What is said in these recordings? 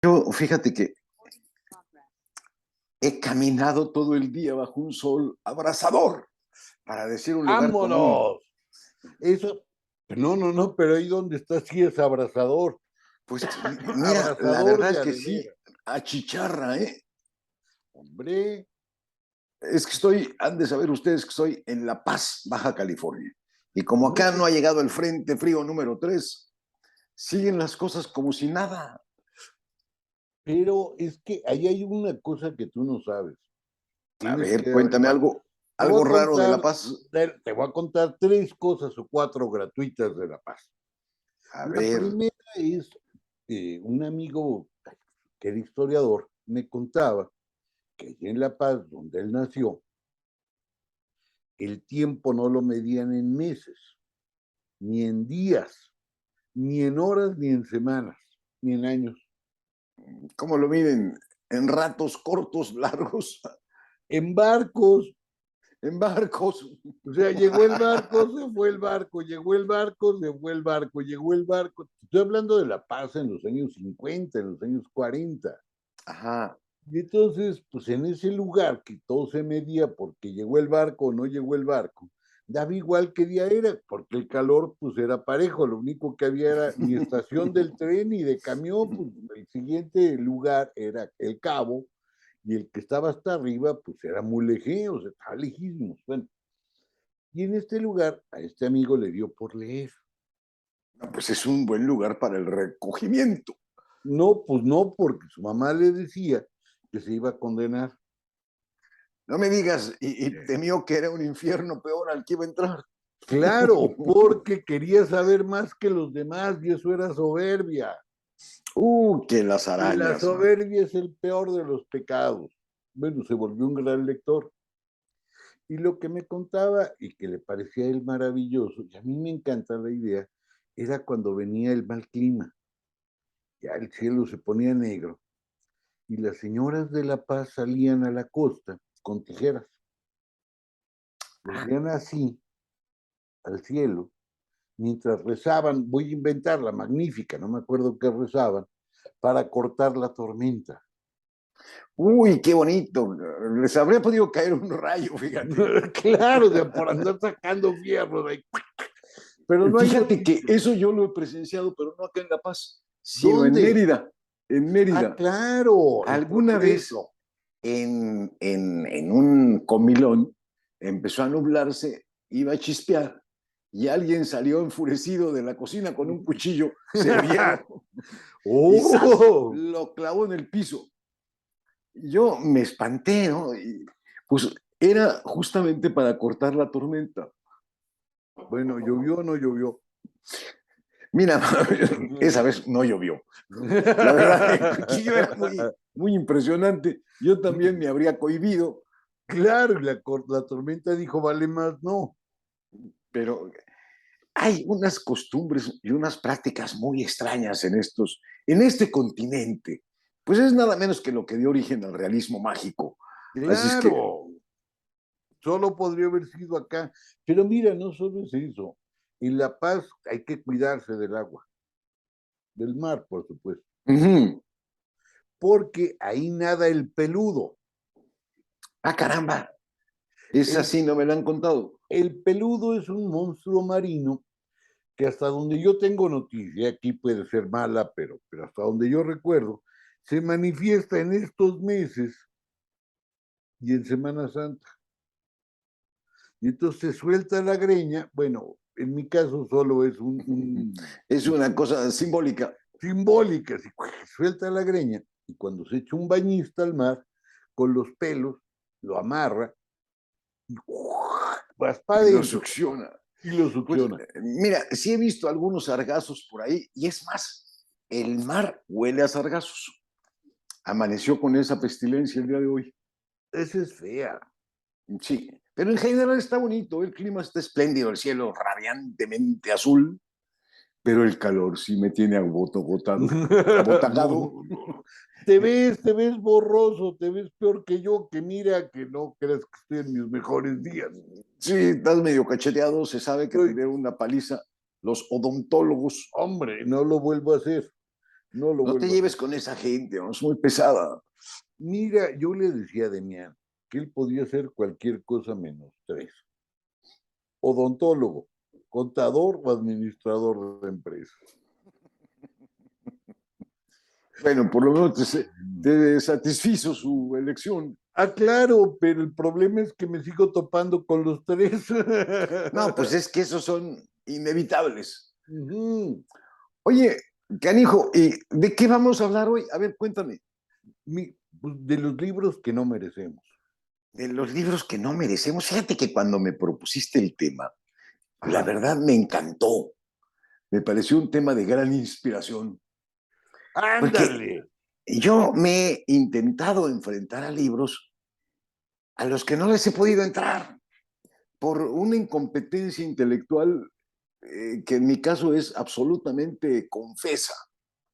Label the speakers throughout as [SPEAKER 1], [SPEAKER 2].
[SPEAKER 1] Yo, fíjate que he caminado todo el día bajo un sol abrasador, para decir un lugar común.
[SPEAKER 2] ¡Vámonos! Eso no, no, no, pero ahí donde está sí es abrasador.
[SPEAKER 1] Pues mira, la
[SPEAKER 2] Abrasador
[SPEAKER 1] verdad
[SPEAKER 2] de
[SPEAKER 1] es
[SPEAKER 2] a
[SPEAKER 1] que
[SPEAKER 2] de
[SPEAKER 1] sí,
[SPEAKER 2] veras.
[SPEAKER 1] achicharra, ¿eh?
[SPEAKER 2] Hombre,
[SPEAKER 1] Es que han de saber ustedes que estoy en La Paz, Baja California. Y como
[SPEAKER 2] no,
[SPEAKER 1] acá
[SPEAKER 2] pues,
[SPEAKER 1] no ha llegado el frente frío número 3, siguen las cosas como si nada.
[SPEAKER 2] pero es que ahí hay una cosa que tú no sabes.
[SPEAKER 1] A
[SPEAKER 2] Tienes
[SPEAKER 1] ver,
[SPEAKER 2] que
[SPEAKER 1] cuéntame
[SPEAKER 2] averiguar.
[SPEAKER 1] algo,
[SPEAKER 2] Te voy
[SPEAKER 1] algo
[SPEAKER 2] a
[SPEAKER 1] raro de
[SPEAKER 2] contar
[SPEAKER 1] La Paz.
[SPEAKER 2] te voy a contar 3 cosas o 4 gratuitas de La Paz.
[SPEAKER 1] A
[SPEAKER 2] La
[SPEAKER 1] ver,
[SPEAKER 2] primera es, un amigo que era historiador me contaba que allí en La Paz, donde él nació, el tiempo no lo medían en meses, ni en días, ni en horas, ni en semanas, ni en años.
[SPEAKER 1] ¿cómo lo miden? ¿En ratos cortos, largos?
[SPEAKER 2] En barcos,
[SPEAKER 1] ¿En barcos?
[SPEAKER 2] o sea, llegó el barco, se fue el barco, llegó el barco, se fue el barco, llegó el barco. Estoy hablando de La Paz en los años 50, en los años 40.
[SPEAKER 1] Ajá.
[SPEAKER 2] Y entonces, pues en ese lugar que todo se medía porque llegó el barco o no llegó el barco, daba igual qué día era, porque el calor pues era parejo, lo único que había era ni estación del tren ni de camión, pues el siguiente lugar era el Cabo y el que estaba hasta arriba pues era muy lejos, o sea, estaba lejísimos. Bueno, y en este lugar a este amigo le dio por leer.
[SPEAKER 1] No, pues es un buen lugar para el recogimiento.
[SPEAKER 2] No, pues no, porque su mamá le decía que se iba a condenar.
[SPEAKER 1] No me digas, y temió que era un infierno peor al que iba a entrar.
[SPEAKER 2] Claro, porque quería saber más que los demás y eso era soberbia.
[SPEAKER 1] Que las
[SPEAKER 2] Y la
[SPEAKER 1] arañas.
[SPEAKER 2] soberbia es el peor de los pecados. Bueno, se volvió un gran lector. Y lo que me contaba y que le parecía a él maravilloso, y a mí me encanta la idea, era cuando venía el mal clima. Ya el cielo se ponía negro y las señoras de La Paz salían a la costa con tijeras. Le
[SPEAKER 1] Ah,
[SPEAKER 2] hacían así al cielo mientras rezaban, voy a inventar la magnífica, no me acuerdo qué rezaban, para cortar la tormenta.
[SPEAKER 1] uy, qué bonito. Les habría podido caer un rayo, fíjate.
[SPEAKER 2] Claro, de por andar sacando fierros ahí. Pero no hay
[SPEAKER 1] Fíjate que
[SPEAKER 2] noticias.
[SPEAKER 1] eso yo lo he presenciado, pero no acá en La Paz, sino en
[SPEAKER 2] ¿Dónde?
[SPEAKER 1] Mérida. En
[SPEAKER 2] Ah,
[SPEAKER 1] Mérida.
[SPEAKER 2] claro, el
[SPEAKER 1] Alguna
[SPEAKER 2] progreso.
[SPEAKER 1] vez en un comilón empezó a nublarse, iba a chispear, y alguien salió enfurecido de la cocina con un cuchillo servillero y ¡zas!
[SPEAKER 2] ¡Oh!
[SPEAKER 1] Lo clavó en el piso. Yo me espanté, ¿no? Y, pues era justamente para cortar la tormenta.
[SPEAKER 2] Bueno, ¿llovió o no llovió?
[SPEAKER 1] Mira, esa vez no llovió. La verdad, el cuchillo era muy, muy impresionante. Yo también me habría cohibido,
[SPEAKER 2] Claro, y la tormenta dijo, vale más, no.
[SPEAKER 1] pero hay unas costumbres y unas prácticas muy extrañas en este continente. Pues es nada menos que lo que dio origen al realismo mágico. Así es que,
[SPEAKER 2] Claro, solo podría haber sido acá. Pero mira, no solo es eso. En La Paz hay que cuidarse del agua, del mar, por supuesto, porque ahí nada el peludo.
[SPEAKER 1] ah, caramba, esa
[SPEAKER 2] El,
[SPEAKER 1] sí no me la han contado.
[SPEAKER 2] el peludo es un monstruo marino que hasta donde yo tengo noticia, aquí puede ser mala, pero hasta donde yo recuerdo, se manifiesta en estos meses y en Semana Santa. Y entonces se suelta la greña, bueno, en mi caso solo es
[SPEAKER 1] Es una cosa simbólica.
[SPEAKER 2] simbólica, así, suelta la greña y cuando se echa un bañista al mar, con los pelos, lo amarra y vas para
[SPEAKER 1] Y lo
[SPEAKER 2] adentro
[SPEAKER 1] succiona.
[SPEAKER 2] y lo
[SPEAKER 1] Pues
[SPEAKER 2] succiona.
[SPEAKER 1] mira, sí he visto algunos sargazos por ahí y es más, el mar huele a sargazos. Amaneció con esa pestilencia el día de hoy.
[SPEAKER 2] Esa es fea.
[SPEAKER 1] Sí, pero en general está bonito, el clima está espléndido, el cielo radiantemente azul, pero el calor sí me tiene
[SPEAKER 2] No,
[SPEAKER 1] abotagado.
[SPEAKER 2] no, no. Te ves borroso, te ves peor que yo, que mira que no crees que estoy en mis mejores días.
[SPEAKER 1] Sí, estás medio cacheteado, se sabe que te
[SPEAKER 2] Estoy,
[SPEAKER 1] dieron una paliza los odontólogos.
[SPEAKER 2] hombre, no lo vuelvo a hacer. No lo
[SPEAKER 1] No te
[SPEAKER 2] vuelvo a
[SPEAKER 1] lleves
[SPEAKER 2] hacer.
[SPEAKER 1] con esa gente, ¿no? Es muy pesada.
[SPEAKER 2] Mira, yo le decía a Demián que él podía hacer cualquier cosa menos tres. Odontólogo, contador o administrador de empresas.
[SPEAKER 1] Bueno, por lo menos te satisfizo su elección.
[SPEAKER 2] Ah, claro, pero el problema es que me sigo topando con los tres.
[SPEAKER 1] No, pues es que esos son inevitables.
[SPEAKER 2] Ujú.
[SPEAKER 1] Oye, canijo, ¿y de qué vamos a hablar hoy? A ver, cuéntame.
[SPEAKER 2] Pues, de los libros que no merecemos.
[SPEAKER 1] De los libros que no merecemos. Fíjate que cuando me propusiste el tema, la
[SPEAKER 2] Ajá.
[SPEAKER 1] verdad me encantó. Me pareció un tema de gran inspiración, porque
[SPEAKER 2] Ándale.
[SPEAKER 1] yo me he intentado enfrentar a libros a los que no les he podido entrar por una incompetencia intelectual que en mi caso es absolutamente confesa.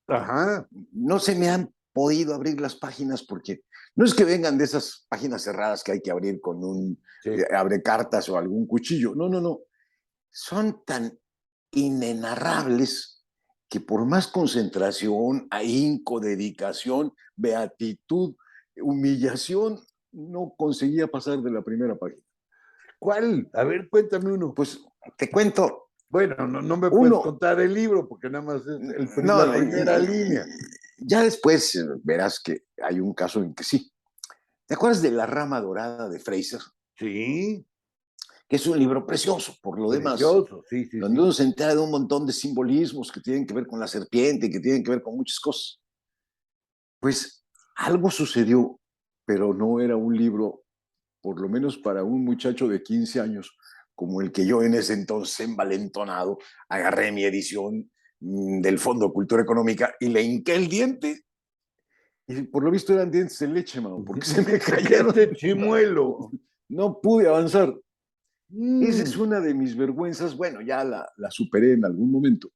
[SPEAKER 2] Ajá.
[SPEAKER 1] No se me han podido abrir las páginas porque no es que vengan de esas páginas cerradas que hay que abrir con un
[SPEAKER 2] Sí.
[SPEAKER 1] abre cartas o algún cuchillo. No, no, no. Son tan inenarrables que por más concentración, ahínco, dedicación, beatitud, humillación, no conseguía pasar de la primera página.
[SPEAKER 2] ¿Cuál? A ver, cuéntame uno.
[SPEAKER 1] Pues te cuento,
[SPEAKER 2] Bueno, no me puedes
[SPEAKER 1] uno,
[SPEAKER 2] contar el libro porque nada más es
[SPEAKER 1] no,
[SPEAKER 2] la primera línea.
[SPEAKER 1] ya después verás que hay un caso en que sí. ¿Te acuerdas de La Rama Dorada de Fraser?
[SPEAKER 2] Sí,
[SPEAKER 1] Que es un libro precioso, por lo demás,
[SPEAKER 2] precioso, sí, sí,
[SPEAKER 1] donde
[SPEAKER 2] sí.
[SPEAKER 1] uno se entera de un montón de simbolismos que tienen que ver con la serpiente, que tienen que ver con muchas cosas. Pues algo sucedió, pero no era un libro, por lo menos para un muchacho de 15 años, como el que yo en ese entonces, envalentonado, agarré mi edición del Fondo de Cultura Económica y le hinqué el diente. Y por lo visto eran dientes de leche, mano, porque se me cayeron.
[SPEAKER 2] Este chimuelo.
[SPEAKER 1] No pude avanzar. Esa es
[SPEAKER 2] Mm.
[SPEAKER 1] una de mis vergüenzas. Bueno, ya la superé en algún momento.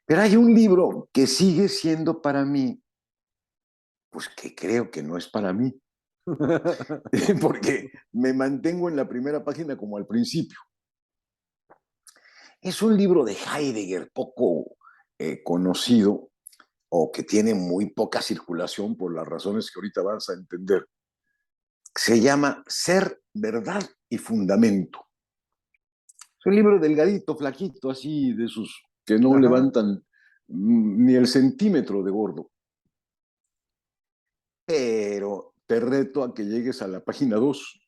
[SPEAKER 1] Pero hay un libro que sigue siendo para mí, pues que creo que no es para mí, porque me mantengo en la primera página como al principio. Es un libro de Heidegger poco conocido o que tiene muy poca circulación por las razones que ahorita vas a entender. Se llama Ser, Verdad y Fundamento. Es un libro delgadito, flaquito, así de esos que no
[SPEAKER 2] Ajá.
[SPEAKER 1] levantan ni el centímetro de gordo. Pero te reto a que llegues a la página 2.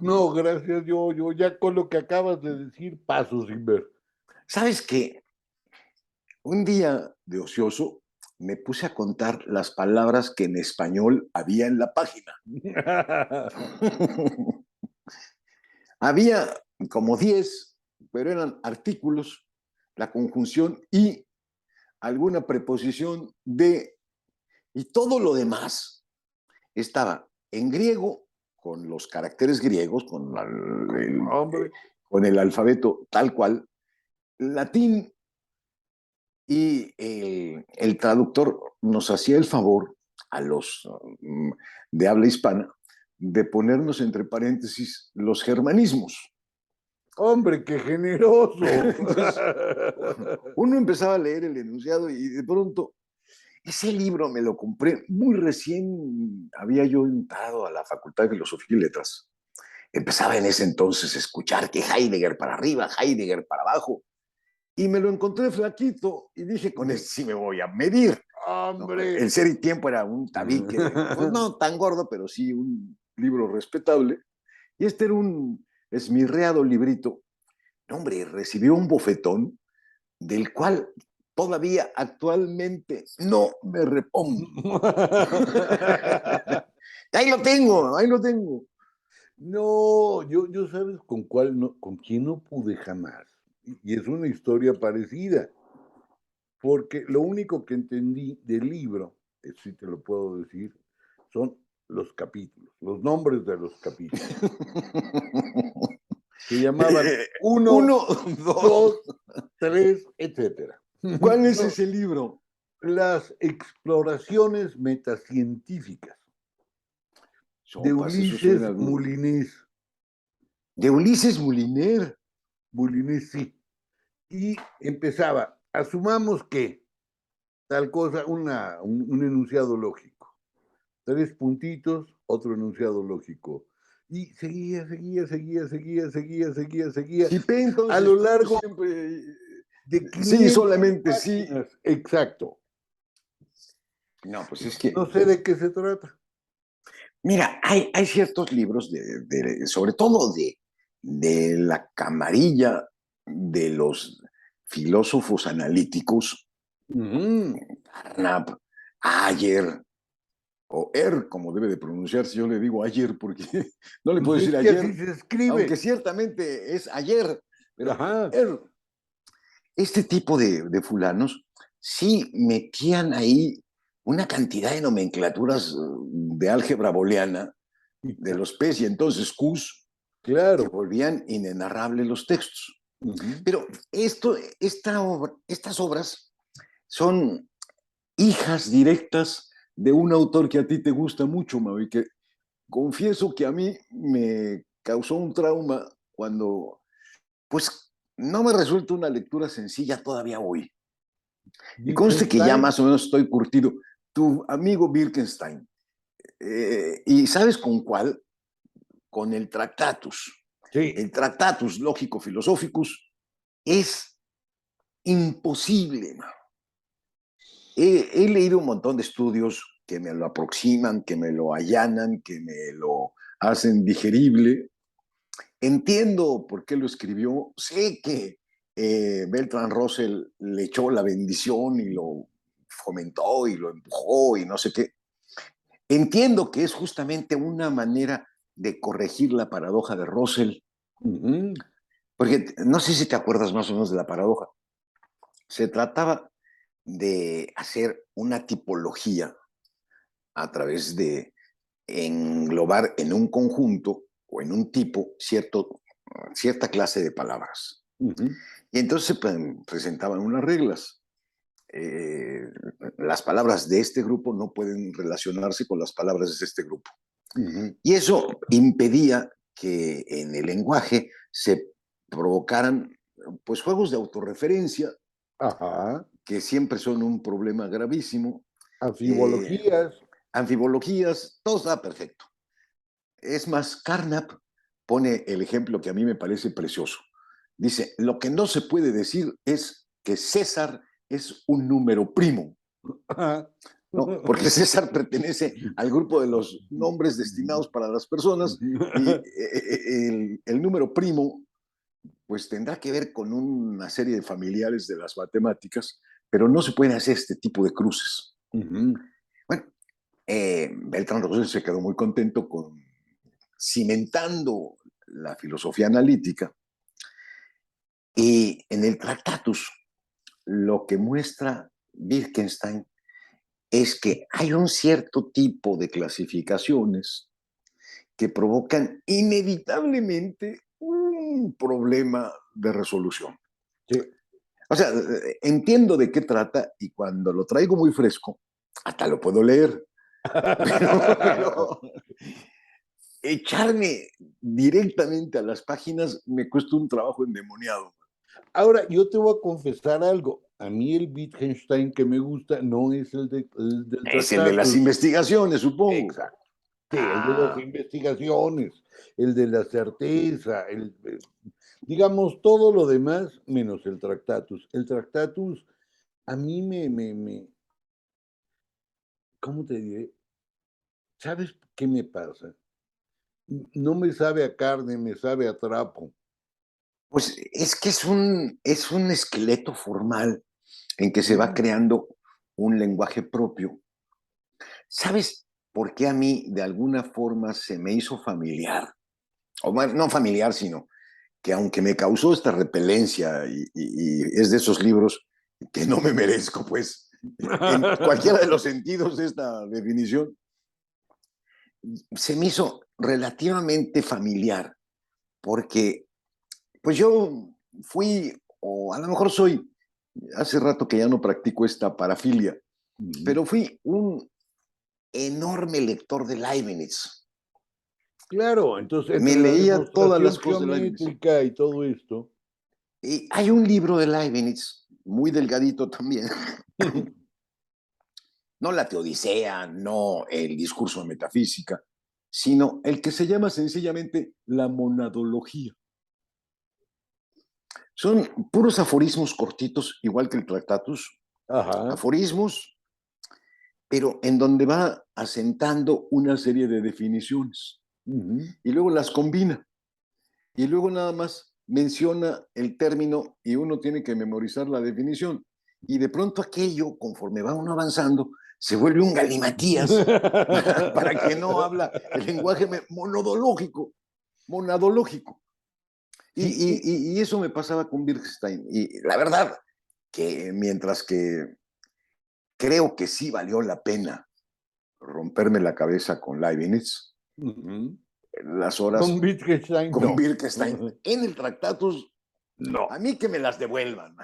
[SPEAKER 2] No, gracias, yo ya con lo que acabas de decir, paso sin ver.
[SPEAKER 1] ¿Sabes qué? Un día de ocioso me puse a contar las palabras que en español había en la página. Había como 10, pero eran artículos, la conjunción y alguna preposición de, y todo lo demás estaba en griego, con los caracteres griegos,
[SPEAKER 2] Hombre,
[SPEAKER 1] con el alfabeto tal cual, latín, y el traductor nos hacía el favor a los de habla hispana de ponernos entre paréntesis los germanismos.
[SPEAKER 2] hombre, qué generoso.
[SPEAKER 1] Entonces, uno empezaba a leer el enunciado y de pronto ese libro me lo compré muy recién, había yo entrado a la Facultad de Filosofía y Letras. Empezaba en ese entonces a escuchar que Heidegger para arriba, Heidegger para abajo, y me lo encontré flaquito y dije, con este sí me voy a medir. ¿No?
[SPEAKER 2] Hombre.
[SPEAKER 1] El Ser y Tiempo era un tabique, pues no tan gordo, pero sí un libro respetable. Y este era un esmirreado librito. No, hombre, recibió un bofetón del cual todavía actualmente no me repongo. Ahí lo tengo, ahí lo tengo.
[SPEAKER 2] No, yo sabes con cuál no, con quién no pude jamás. Y es una historia parecida, porque lo único que entendí del libro, si te lo puedo decir, son los capítulos, los nombres de los capítulos. Se llamaban uno,
[SPEAKER 1] Uno, dos.
[SPEAKER 2] 2, 3, etcétera.
[SPEAKER 1] ¿Cuál es
[SPEAKER 2] No,
[SPEAKER 1] ese libro?
[SPEAKER 2] las exploraciones metacientíficas de
[SPEAKER 1] Sopas, eso
[SPEAKER 2] Ulises
[SPEAKER 1] suena.
[SPEAKER 2] Moulinés.
[SPEAKER 1] De Ulises Moliner.
[SPEAKER 2] Moulinés, sí. Y empezaba, asumamos que tal cosa, un enunciado lógico. 3 puntitos, otro enunciado lógico. Y seguía, seguía, seguía, seguía, seguía, seguía, seguía,
[SPEAKER 1] Si P,
[SPEAKER 2] a
[SPEAKER 1] entonces
[SPEAKER 2] lo
[SPEAKER 1] tú
[SPEAKER 2] largo
[SPEAKER 1] siempre,
[SPEAKER 2] de
[SPEAKER 1] sí,
[SPEAKER 2] 500
[SPEAKER 1] solamente sí.
[SPEAKER 2] páginas. Exacto.
[SPEAKER 1] No, pues es que,
[SPEAKER 2] No sé de qué se trata.
[SPEAKER 1] mira, hay ciertos libros, sobre todo de la camarilla de los filósofos analíticos,
[SPEAKER 2] Ujú.
[SPEAKER 1] Carnap, Ayer, o como debe de pronunciarse, yo le digo ayer porque no le
[SPEAKER 2] Pues
[SPEAKER 1] puedo
[SPEAKER 2] es
[SPEAKER 1] decir
[SPEAKER 2] que así
[SPEAKER 1] ayer,
[SPEAKER 2] se
[SPEAKER 1] aunque
[SPEAKER 2] escribe.
[SPEAKER 1] ciertamente es ayer, pero
[SPEAKER 2] Ajá.
[SPEAKER 1] este tipo de fulanos sí metían ahí una cantidad de nomenclaturas de álgebra booleana de los P's y entonces Q's que
[SPEAKER 2] Claro.
[SPEAKER 1] volvían inenarrables los textos.
[SPEAKER 2] Ujú.
[SPEAKER 1] Pero estas obras son hijas directas de un autor que a ti te gusta mucho, Mau, y que confieso que a mí me causó un trauma cuando, pues, no me resulta una lectura sencilla todavía hoy. Y conste que ya
[SPEAKER 2] Wittgenstein.
[SPEAKER 1] más o menos estoy curtido. Tu amigo Wittgenstein. ¿Y sabes con cuál? Con el Tractatus.
[SPEAKER 2] Sí.
[SPEAKER 1] El Tractatus Lógico-Philosophicus es imposible. He leído un montón de estudios que me lo aproximan, que me lo allanan, que me lo hacen digerible. Entiendo por qué lo escribió. Sé que Bertrand Russell le echó la bendición y lo fomentó y lo empujó y no sé qué. Entiendo que es justamente una manera de corregir la paradoja de Russell,
[SPEAKER 2] Ujú.
[SPEAKER 1] porque no sé si te acuerdas más o menos de la paradoja. Se trataba de hacer una tipología a través de englobar en un conjunto o en un tipo cierta clase de palabras.
[SPEAKER 2] Ujú.
[SPEAKER 1] Y entonces se presentaban unas reglas. Eh, las palabras de este grupo no pueden relacionarse con las palabras de este grupo.
[SPEAKER 2] Ujú.
[SPEAKER 1] Y eso impedía que en el lenguaje se provocaran pues juegos de autorreferencia
[SPEAKER 2] Ajá.
[SPEAKER 1] que siempre son un problema gravísimo, eh,
[SPEAKER 2] Anfibologías.
[SPEAKER 1] anfibologías, todo está perfecto. Es más, Carnap pone el ejemplo que a mí me parece precioso. Dice, lo que no se puede decir es que César es un número primo,
[SPEAKER 2] Ajá.
[SPEAKER 1] ¿no? Porque César pertenece al grupo de los nombres destinados para las personas y el número primo pues tendrá que ver con una serie de familiares de las matemáticas, pero no se pueden hacer este tipo de cruces.
[SPEAKER 2] Ujú.
[SPEAKER 1] Bueno, Beltrán Russell se quedó muy contento con cimentando la filosofía analítica y en el Tractatus lo que muestra Wittgenstein es que hay un cierto tipo de clasificaciones que provocan inevitablemente un problema de resolución.
[SPEAKER 2] Sí.
[SPEAKER 1] O sea, entiendo de qué trata y cuando lo traigo muy fresco, hasta lo puedo leer, pero echarme directamente a las páginas me cuesta un trabajo endemoniado.
[SPEAKER 2] Ahora, yo te voy a confesar algo. A mí el Wittgenstein que me gusta no es el del
[SPEAKER 1] Es el de las
[SPEAKER 2] Tractatus.
[SPEAKER 1] investigaciones, supongo.
[SPEAKER 2] Exacto. Sí, el de las
[SPEAKER 1] Ah,
[SPEAKER 2] investigaciones, el de la certeza, digamos, todo lo demás menos el Tractatus. El Tractatus a mí ¿cómo te diré? ¿Sabes qué me pasa? No me sabe a carne, me sabe a trapo.
[SPEAKER 1] pues es que es un esqueleto formal en que se va
[SPEAKER 2] Mm.
[SPEAKER 1] creando un lenguaje propio. ¿Sabes por qué a mí de alguna forma se me hizo familiar? O bueno, no familiar, sino que aunque me causó esta repelencia y es de esos libros que no me merezco, pues, en cualquiera de los sentidos de esta definición, se me hizo relativamente familiar, porque pues yo fui, o a lo mejor soy, hace rato que ya no practico esta parafilia,
[SPEAKER 2] Ujú.
[SPEAKER 1] pero fui un enorme lector de Leibniz.
[SPEAKER 2] Claro, entonces
[SPEAKER 1] Me
[SPEAKER 2] entre la
[SPEAKER 1] leía todas
[SPEAKER 2] demostración
[SPEAKER 1] las cosas de Leibniz.
[SPEAKER 2] geométrica y todo esto.
[SPEAKER 1] Y hay un libro de Leibniz, muy delgadito también, no la teodicea, no el discurso de metafísica, sino el que se llama sencillamente la monadología. Son puros aforismos cortitos, igual que el Tractatus,
[SPEAKER 2] Ajá.
[SPEAKER 1] aforismos, pero en donde va asentando una serie de definiciones
[SPEAKER 2] Ujú.
[SPEAKER 1] y luego las combina y luego nada más menciona el término y uno tiene que memorizar la definición. Y de pronto aquello, conforme va uno avanzando, se vuelve un galimatías para quien no habla el lenguaje monodológico, monadológico.
[SPEAKER 2] Sí,
[SPEAKER 1] Y eso me pasaba con Wittgenstein. Y la verdad que mientras que creo que sí valió la pena romperme la cabeza con Leibniz,
[SPEAKER 2] ujú.
[SPEAKER 1] las
[SPEAKER 2] Con
[SPEAKER 1] horas
[SPEAKER 2] Wittgenstein,
[SPEAKER 1] con
[SPEAKER 2] no.
[SPEAKER 1] Wittgenstein en el Tractatus,
[SPEAKER 2] No.
[SPEAKER 1] a mí que me las devuelvan.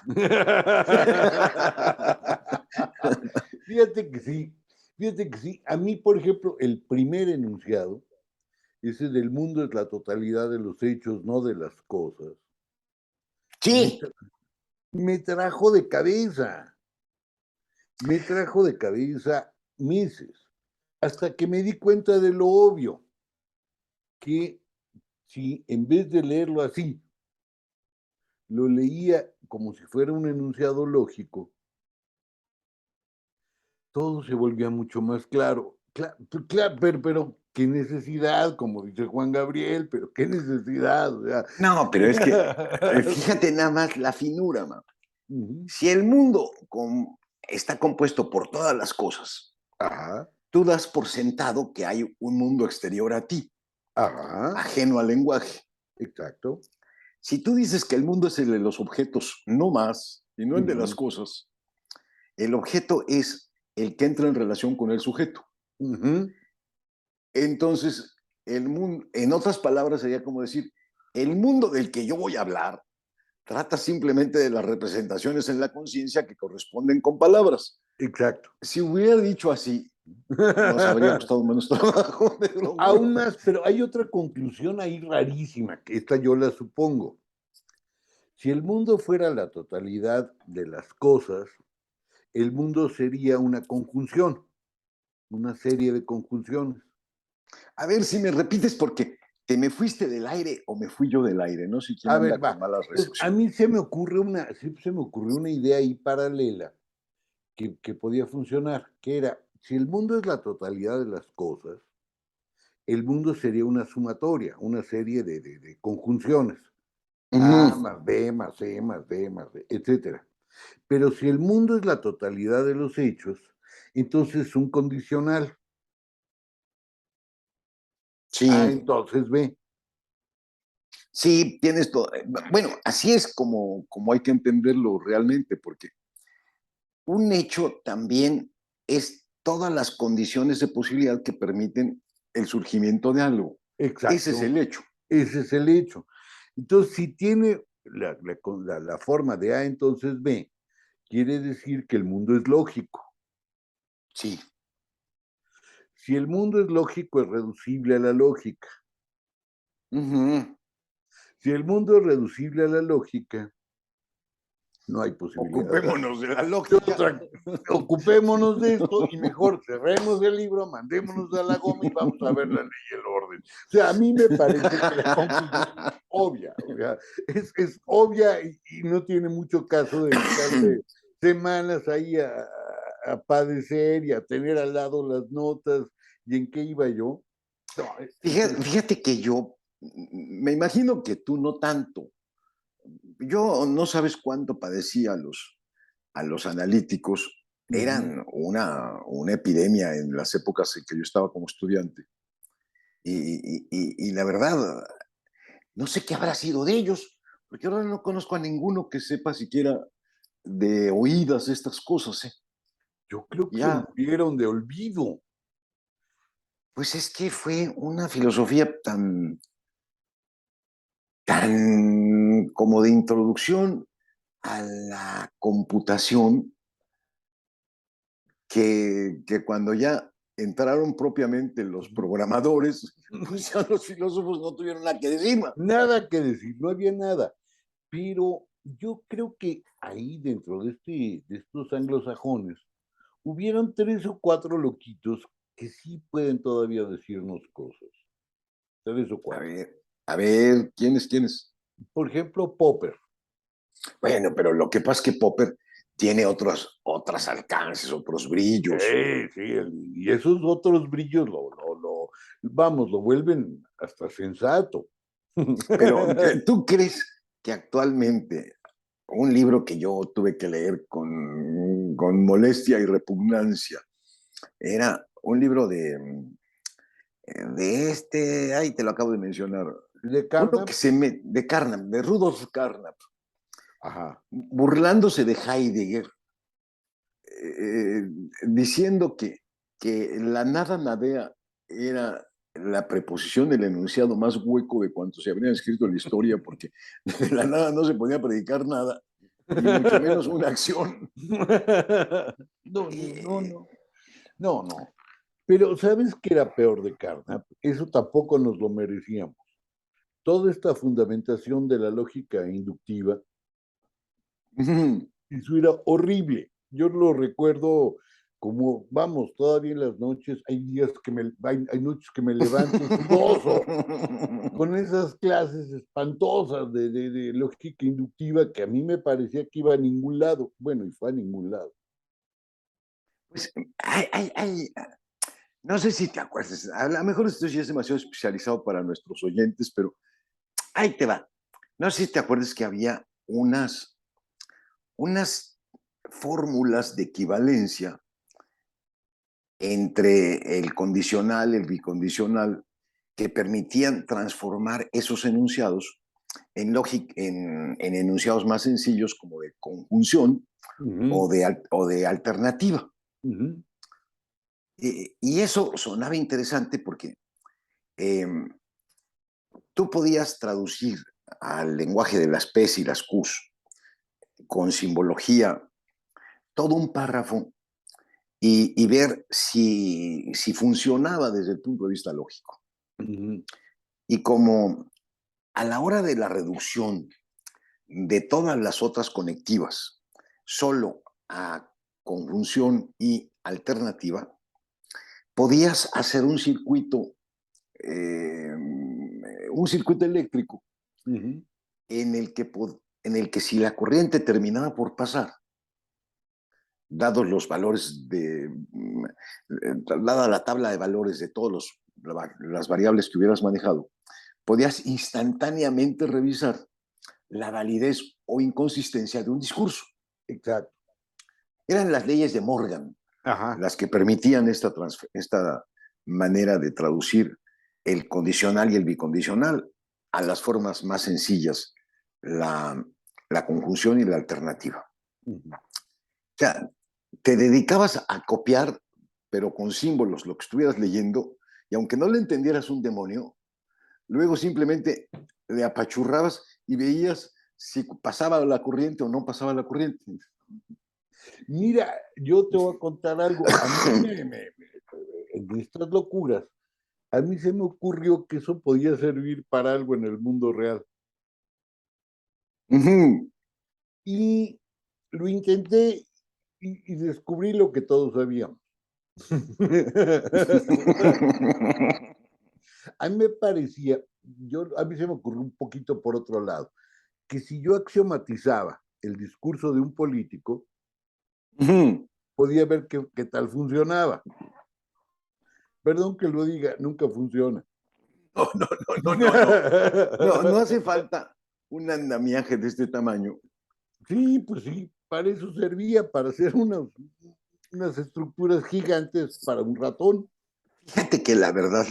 [SPEAKER 2] Fíjate que sí, fíjate que sí. A mí, por ejemplo, el primer enunciado, ese del mundo es la totalidad de los hechos, no de las cosas, me,
[SPEAKER 1] Sí,
[SPEAKER 2] tra- me trajo de cabeza, me trajo de cabeza meses, hasta que me di cuenta de lo obvio, que si en vez de leerlo así, lo leía como si fuera un enunciado lógico, todo se volvía mucho más claro. Pero qué necesidad, como dice Juan Gabriel, pero qué necesidad. O sea.
[SPEAKER 1] no, pero es que fíjate nada más la finura, man.
[SPEAKER 2] Ujú.
[SPEAKER 1] Si el mundo está compuesto por todas las cosas,
[SPEAKER 2] Ajá,
[SPEAKER 1] tú das por sentado que hay un mundo exterior a ti,
[SPEAKER 2] ajá,
[SPEAKER 1] ajeno al lenguaje.
[SPEAKER 2] exacto.
[SPEAKER 1] Si tú dices que el mundo es el de los objetos, no más, y no el de las
[SPEAKER 2] Ujú,
[SPEAKER 1] cosas, el objeto es el que entra en relación con el sujeto.
[SPEAKER 2] ujú,
[SPEAKER 1] Entonces, el mundo, en otras palabras, sería como decir, el mundo del que yo voy a hablar trata simplemente de las representaciones en la conciencia que corresponden con palabras.
[SPEAKER 2] exacto.
[SPEAKER 1] Si hubiera dicho así, nos habría costado menos trabajo, te lo
[SPEAKER 2] Aún
[SPEAKER 1] juro.
[SPEAKER 2] más, pero hay otra conclusión ahí rarísima, que esta yo la supongo. Si el mundo fuera la totalidad de las cosas, el mundo sería una conjunción, una serie de conjunciones.
[SPEAKER 1] A ver si me repites porque te me fuiste del aire o me fui yo del aire. No sé quién
[SPEAKER 2] A ver,
[SPEAKER 1] anda con
[SPEAKER 2] va.
[SPEAKER 1] mala
[SPEAKER 2] Entonces, a
[SPEAKER 1] recepción.
[SPEAKER 2] mí se me ocurrió una idea ahí paralela que podía funcionar, que era, si el mundo es la totalidad de las cosas, el mundo sería una sumatoria, una serie de conjunciones. A
[SPEAKER 1] Ujú.
[SPEAKER 2] más B más C más D más D, etcétera. Pero si el mundo es la totalidad de los hechos, entonces es un condicional. A,
[SPEAKER 1] Sí,
[SPEAKER 2] entonces B.
[SPEAKER 1] sí, tienes todo. Bueno, así es como hay que entenderlo realmente, porque un hecho también es todas las condiciones de posibilidad que permiten el surgimiento de algo. Ese es
[SPEAKER 2] Exacto.
[SPEAKER 1] el hecho.
[SPEAKER 2] Ese es el hecho. Entonces, si tiene la forma de A, entonces B, quiere decir que el mundo es lógico.
[SPEAKER 1] Sí.
[SPEAKER 2] Si el mundo es lógico, es reducible a la lógica.
[SPEAKER 1] Ujú.
[SPEAKER 2] Si el mundo es reducible a la lógica, no hay posibilidad
[SPEAKER 1] Ocupémonos de la
[SPEAKER 2] de
[SPEAKER 1] lógica.
[SPEAKER 2] otra. Ocupémonos de esto y mejor cerremos el libro, mandémonos a la goma y vamos a ver la ley y el orden. O sea, a mí me parece que la conclusión es obvia, o sea, es obvia y no tiene mucho caso dedicarle semanas ahí a padecer y a tener al lado las notas y en qué iba yo. No,
[SPEAKER 1] Fíjate que yo me imagino que tú no tanto. Yo no sabes cuánto padecía a los analíticos.
[SPEAKER 2] ujú.
[SPEAKER 1] Eran una epidemia en las épocas en que yo estaba como estudiante. Y la verdad, no sé qué habrá sido de ellos, porque ahora no conozco a ninguno que sepa siquiera de oídas estas cosas. ¿Eh?
[SPEAKER 2] Yo creo que se
[SPEAKER 1] Ya,
[SPEAKER 2] murieron de olvido.
[SPEAKER 1] pues es que fue una filosofía tan como de introducción a la computación que cuando ya entraron propiamente los programadores, pues ya los filósofos no tuvieron nada que decir.
[SPEAKER 2] Nada que decir, no había nada. Pero yo creo que ahí dentro de estos anglosajones hubieron 3 o 4 loquitos que sí pueden todavía decirnos cosas, 3 o
[SPEAKER 1] A
[SPEAKER 2] 4.
[SPEAKER 1] ver, a ver, ¿quiénes?
[SPEAKER 2] Por ejemplo, Popper.
[SPEAKER 1] Bueno, pero lo que pasa es que Popper tiene otros alcances, otros brillos.
[SPEAKER 2] Sí, y esos otros brillos vamos, lo vuelven hasta sensato.
[SPEAKER 1] Pero ¿tú crees que actualmente un libro que yo tuve que leer con molestia y repugnancia era un libro ay, te lo acabo de mencionar,
[SPEAKER 2] De
[SPEAKER 1] uno
[SPEAKER 2] Carnap,
[SPEAKER 1] que de Carnap, de Rudolf Carnap,
[SPEAKER 2] ajá.
[SPEAKER 1] burlándose de Heidegger, diciendo que la nada nadea era la preposición del enunciado más hueco de cuanto se habrían escrito en la historia, porque de la nada no se podía predicar nada, y mucho menos una acción.
[SPEAKER 2] No, no, no,
[SPEAKER 1] Eh,
[SPEAKER 2] no. No, no. Pero ¿sabes qué era peor de Carnap? Eso tampoco nos lo merecíamos. Toda esta fundamentación de la lógica inductiva, eso era horrible. Yo lo recuerdo como, vamos, todavía en las noches, hay días hay noches que me levanto sudoso con esas clases espantosas de lógica inductiva que a mí me parecía que iba a ningún lado. Bueno, y fue a ningún lado.
[SPEAKER 1] pues, no sé si te acuerdas, a lo mejor esto ya es demasiado especializado para nuestros oyentes, pero ahí te va. No sé si te acuerdas que había unas fórmulas de equivalencia entre el condicional, el bicondicional, que permitían transformar esos enunciados en enunciados más sencillos como de conjunción
[SPEAKER 2] Ujú,
[SPEAKER 1] o de alternativa.
[SPEAKER 2] ujú,
[SPEAKER 1] Y eso sonaba interesante porque eh, tú podías traducir al lenguaje de las P's y las Q's con simbología todo un párrafo y ver si funcionaba desde el punto de vista lógico.
[SPEAKER 2] ujú,
[SPEAKER 1] Y como a la hora de la reducción de todas las otras conectivas solo a conjunción y alternativa, podías hacer eh, un circuito eléctrico
[SPEAKER 2] ujú.
[SPEAKER 1] en en el que si la corriente terminaba por pasar, dados los valores dada la tabla de valores de todas las variables que hubieras manejado, podías instantáneamente revisar la validez o inconsistencia de un discurso.
[SPEAKER 2] Exacto.
[SPEAKER 1] Eran las leyes de Morgan
[SPEAKER 2] Ajá.
[SPEAKER 1] las que permitían esta manera de traducir el condicional y el bicondicional a las formas más sencillas, la, la conjunción y la alternativa.
[SPEAKER 2] Ujú.
[SPEAKER 1] O sea, te dedicabas a copiar, pero con símbolos, lo que estuvieras leyendo, y aunque no le entendieras un demonio, luego simplemente le apachurrabas y veías si pasaba la corriente o no pasaba la corriente.
[SPEAKER 2] Mira, yo te voy a contar algo. A mí en estas locuras, a mí se me ocurrió que eso podía servir para algo en el mundo real. Y lo intenté y descubrí lo que todos sabíamos. A mí me parecía, a mí se me ocurrió un poquito por otro lado, que si yo axiomatizaba el discurso de un político, podía ver qué tal funcionaba. Perdón que lo diga, nunca funciona.
[SPEAKER 1] No, no, no, no, no, no. No, no hace falta un andamiaje de este tamaño.
[SPEAKER 2] Sí, pues sí, para eso servía, para hacer unas estructuras gigantes para un ratón.
[SPEAKER 1] Fíjate que la verdad,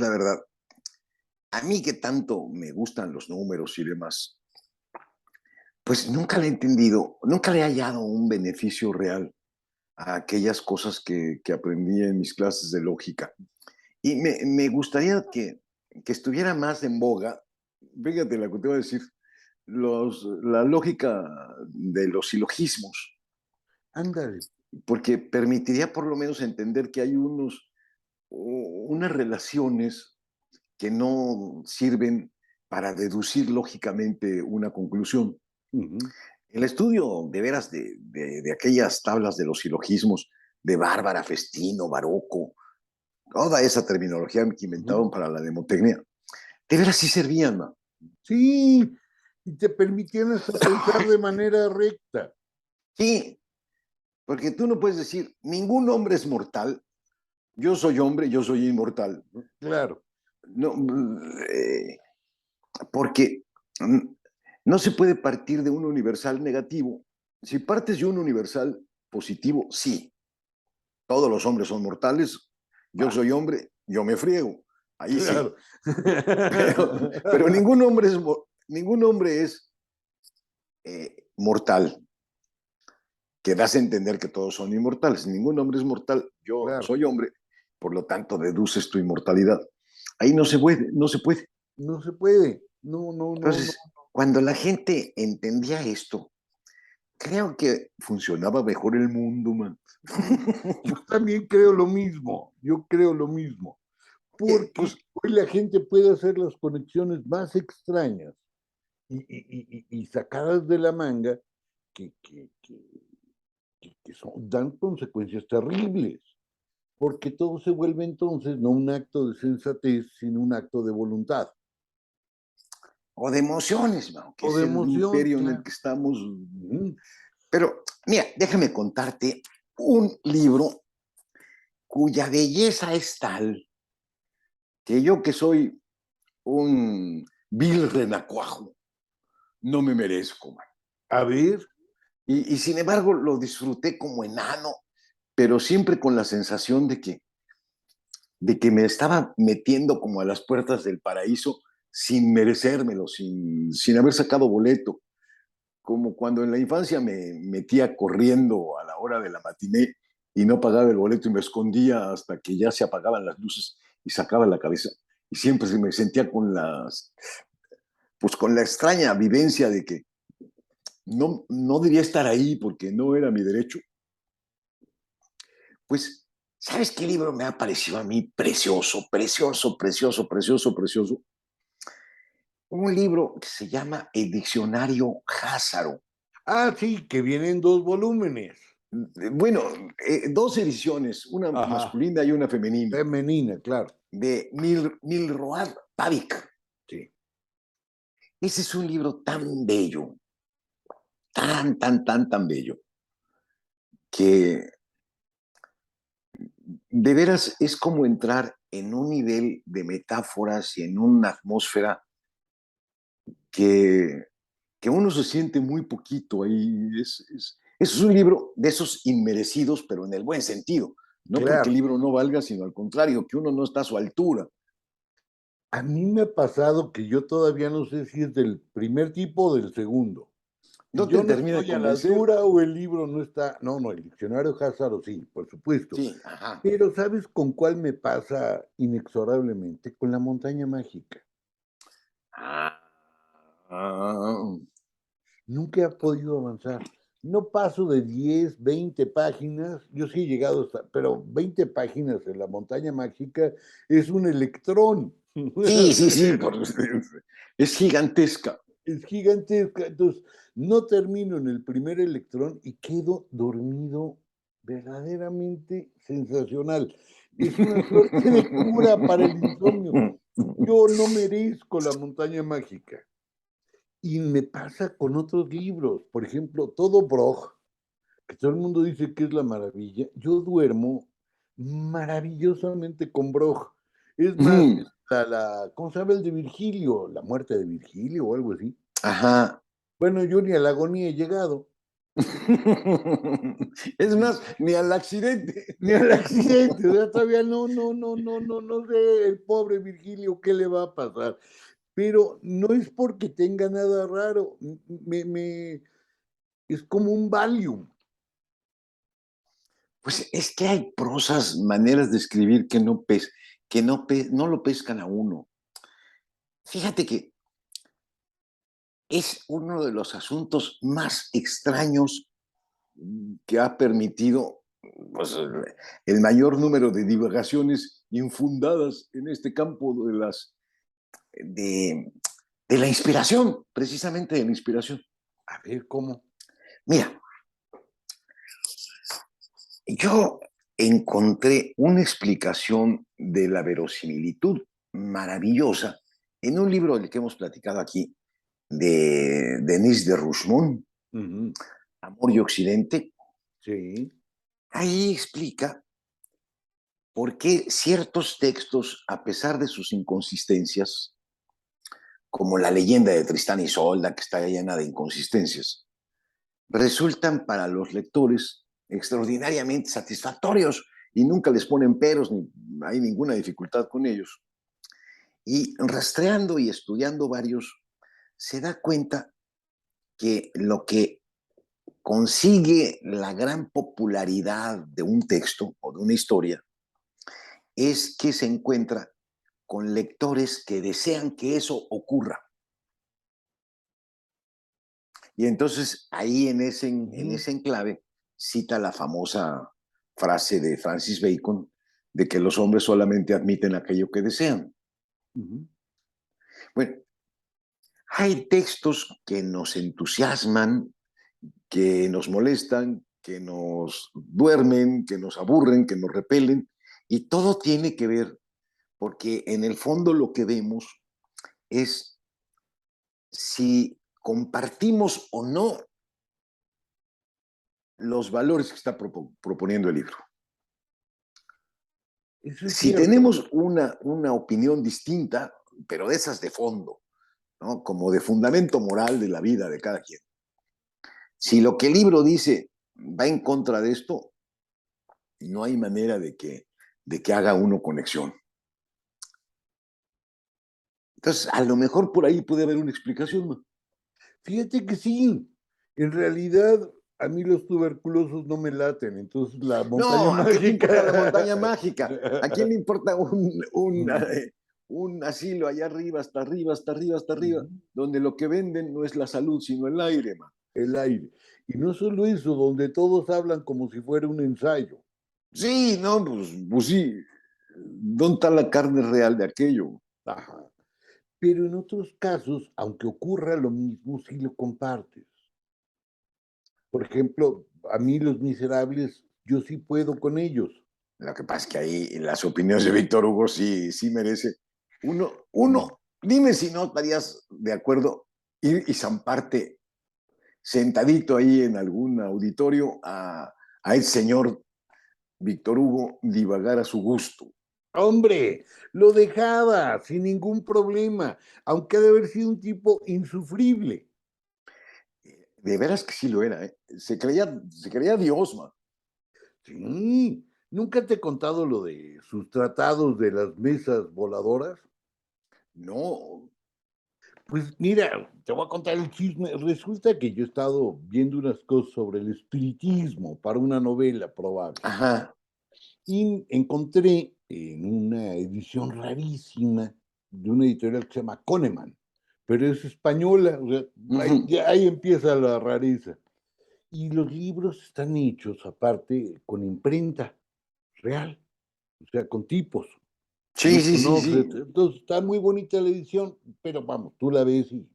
[SPEAKER 1] a mí que tanto me gustan los números y demás, pues nunca le he entendido, nunca le he hallado un beneficio real a aquellas cosas que aprendí en mis clases de lógica. Y me gustaría que estuviera más en boga, fíjate lo que te voy a decir, la lógica de los silogismos,
[SPEAKER 2] Ándale.
[SPEAKER 1] porque permitiría por lo menos entender que hay unas relaciones que no sirven para deducir lógicamente una conclusión.
[SPEAKER 2] Ujú,
[SPEAKER 1] El estudio de veras de aquellas tablas de los silogismos de bárbara, festino, baroco, toda esa terminología que inventaron para la mnemotecnia, de veras sí servían, man.
[SPEAKER 2] Sí, y te permitían hasta pensar de manera recta.
[SPEAKER 1] Sí, porque tú no puedes decir, ningún hombre es mortal, yo soy hombre, yo soy inmortal.
[SPEAKER 2] Claro.
[SPEAKER 1] No, porque no se puede partir de un universal negativo. Si partes de un universal positivo, sí, todos los hombres son mortales, yo soy hombre, yo me friego, ahí sí.
[SPEAKER 2] Claro.
[SPEAKER 1] Pero ningún hombre es mortal, que das a entender que todos son inmortales. Ningún hombre es mortal, yo
[SPEAKER 2] Claro.
[SPEAKER 1] soy hombre, por lo tanto deduces tu inmortalidad. Ahí no se puede, no se puede.
[SPEAKER 2] No se puede. No, no, no, no.
[SPEAKER 1] Entonces, cuando la gente entendía esto, creo que funcionaba mejor el mundo, man.
[SPEAKER 2] Yo también creo lo mismo. Yo creo lo mismo. Porque
[SPEAKER 1] Pues,
[SPEAKER 2] hoy la gente puede hacer las conexiones más extrañas y sacadas de la manga que dan consecuencias terribles. Porque todo se vuelve entonces no un acto de sensatez, sino un acto de voluntad.
[SPEAKER 1] o de emociones, man, que
[SPEAKER 2] O
[SPEAKER 1] es
[SPEAKER 2] de
[SPEAKER 1] el
[SPEAKER 2] emoción,
[SPEAKER 1] imperio en el
[SPEAKER 2] claro.
[SPEAKER 1] que estamos. Pero, mira, déjame contarte un libro cuya belleza es tal que yo que soy un vil renacuajo, no me merezco, man.
[SPEAKER 2] A ver,
[SPEAKER 1] Y sin embargo lo disfruté como enano, pero siempre con la sensación de que me estaba metiendo como a las puertas del paraíso sin merecérmelo, sin haber sacado boleto, como cuando en la infancia me metía corriendo a la hora de la matiné y no pagaba el boleto y me escondía hasta que ya se apagaban las luces y sacaba la cabeza. Y siempre me sentía pues con la extraña vivencia de que no debía estar ahí porque no era mi derecho. Pues, ¿sabes qué libro me ha parecido a mí precioso, precioso, precioso, precioso, precioso? Un libro que se llama El Diccionario Házaro.
[SPEAKER 2] sí, que vienen 2 volúmenes.
[SPEAKER 1] Bueno, dos ediciones, una
[SPEAKER 2] Ajá,
[SPEAKER 1] masculina y una femenina,
[SPEAKER 2] femenina, claro.
[SPEAKER 1] de Milroad Pavik.
[SPEAKER 2] Sí.
[SPEAKER 1] Ese es un libro tan bello, tan, tan, tan, tan bello, que de veras es como entrar en un nivel de metáforas y en una atmósfera que, que uno se siente muy poquito ahí. Es un libro de esos inmerecidos, pero en el buen sentido. No porque el
[SPEAKER 2] Claro.
[SPEAKER 1] libro no valga, sino al contrario, que uno no está a su altura.
[SPEAKER 2] A mí me ha pasado que yo todavía no sé si es del primer tipo o del segundo. Si
[SPEAKER 1] No te
[SPEAKER 2] yo no
[SPEAKER 1] termina de
[SPEAKER 2] estoy a la
[SPEAKER 1] convencer.
[SPEAKER 2] altura o el libro no está. No, no, el diccionario Hazard sí, por supuesto.
[SPEAKER 1] Sí, ajá.
[SPEAKER 2] Pero ¿sabes con cuál me pasa inexorablemente? Con la montaña mágica.
[SPEAKER 1] Ah, ah,
[SPEAKER 2] Nunca he podido avanzar. No paso de 10, 20 páginas. Yo sí he llegado hasta, pero 20 páginas en la montaña mágica es un electrón.
[SPEAKER 1] sí, sí, sí, es gigantesca.
[SPEAKER 2] Es gigantesca. Entonces, no termino en el primer electrón y quedo dormido verdaderamente sensacional. Es una suerte de cura para el insomnio. Yo no merezco la montaña mágica. Y me pasa con otros libros. Por ejemplo, todo Broj, que todo el mundo dice que es la maravilla. Yo duermo maravillosamente con Broj. Es más, ¿cómo se llama el de Virgilio? La muerte de Virgilio o algo así.
[SPEAKER 1] Ajá.
[SPEAKER 2] Bueno, yo ni a la agonía he llegado,
[SPEAKER 1] Es más, ni al accidente.
[SPEAKER 2] ni al accidente, o sea, todavía no sé el pobre Virgilio qué le va a pasar, pero no es porque tenga nada raro, es como un Valium.
[SPEAKER 1] Pues es que hay prosas, maneras de escribir que no lo pescan a uno. Fíjate que es uno de los asuntos más extraños que ha permitido pues, el mayor número de divagaciones infundadas en este campo de, de la inspiración, precisamente de la inspiración.
[SPEAKER 2] A ver, ¿cómo?
[SPEAKER 1] Mira, yo encontré una explicación de la verosimilitud maravillosa en un libro del que hemos platicado aquí, de Denis de Rougemont,
[SPEAKER 2] Ujú.
[SPEAKER 1] Amor y Occidente.
[SPEAKER 2] Sí.
[SPEAKER 1] Ahí explica por qué ciertos textos, a pesar de sus inconsistencias, como la leyenda de Tristán y Isolda, que está llena de inconsistencias, resultan para los lectores extraordinariamente satisfactorios y nunca les ponen peros ni hay ninguna dificultad con ellos. Y rastreando y estudiando varios, se da cuenta que lo que consigue la gran popularidad de un texto o de una historia es que se encuentra con lectores que desean que eso ocurra. Y entonces ahí en
[SPEAKER 2] Ujú,
[SPEAKER 1] ese enclave cita la famosa frase de Francis Bacon de que los hombres solamente admiten aquello que desean.
[SPEAKER 2] ujú.
[SPEAKER 1] Bueno, hay textos que nos entusiasman, que nos molestan, que nos duermen, que nos aburren, que nos repelen, y todo tiene que ver, porque en el fondo lo que vemos es si compartimos o no los valores que está proponiendo el libro.
[SPEAKER 2] Eso es
[SPEAKER 1] Si
[SPEAKER 2] cierto.
[SPEAKER 1] tenemos una opinión distinta, pero de esas de fondo, ¿no? Como de fundamento moral de la vida de cada quien, si lo que el libro dice va en contra de esto, no hay manera de que haga uno conexión. Entonces, a lo mejor por ahí puede haber una explicación, ¿no?
[SPEAKER 2] Fíjate que sí. En realidad, a mí los tuberculosos no me laten, entonces la montaña
[SPEAKER 1] No, ¿a quién le importa la
[SPEAKER 2] mágica.
[SPEAKER 1] montaña mágica? ¿A quién le importa un asilo allá arriba, hasta arriba, hasta arriba, hasta arriba,
[SPEAKER 2] Ujú.
[SPEAKER 1] donde lo que venden no es la salud, sino el aire, man?
[SPEAKER 2] El aire. Y no solo eso, donde todos hablan como si fuera un ensayo.
[SPEAKER 1] Sí, no, pues sí. ¿Dónde está la carne real de aquello?
[SPEAKER 2] Ajá. Pero en otros casos, aunque ocurra lo mismo, sí lo compartes. Por ejemplo, a mí Los Miserables, yo sí puedo con ellos.
[SPEAKER 1] Lo que pasa es que ahí las opiniones de Víctor Hugo sí merece.
[SPEAKER 2] Mm.
[SPEAKER 1] Dime si no estarías de acuerdo ir y zamparte sentadito ahí en algún auditorio a el señor Víctor Hugo divagar a su gusto.
[SPEAKER 2] Hombre, lo dejaba sin ningún problema, aunque ha de haber sido un tipo insufrible.
[SPEAKER 1] De veras que sí lo era, ¿eh? Se creía Dios, man.
[SPEAKER 2] Sí, ¿nunca te he contado lo de sus tratados de las mesas voladoras?
[SPEAKER 1] No.
[SPEAKER 2] Pues mira, te voy a contar el chisme. Resulta que yo he estado viendo unas cosas sobre el espiritismo para una novela probable.
[SPEAKER 1] Ajá.
[SPEAKER 2] Y encontré en una edición rarísima de una editorial que se llama Coneman, pero es española, o sea, ahí,
[SPEAKER 1] Ujú.
[SPEAKER 2] ahí empieza la rareza. Y los libros están hechos, aparte, con imprenta real, o sea, con tipos.
[SPEAKER 1] Sí,
[SPEAKER 2] No,
[SPEAKER 1] sí, sí,
[SPEAKER 2] no,
[SPEAKER 1] sí.
[SPEAKER 2] entonces está muy bonita la edición, pero vamos, tú la ves y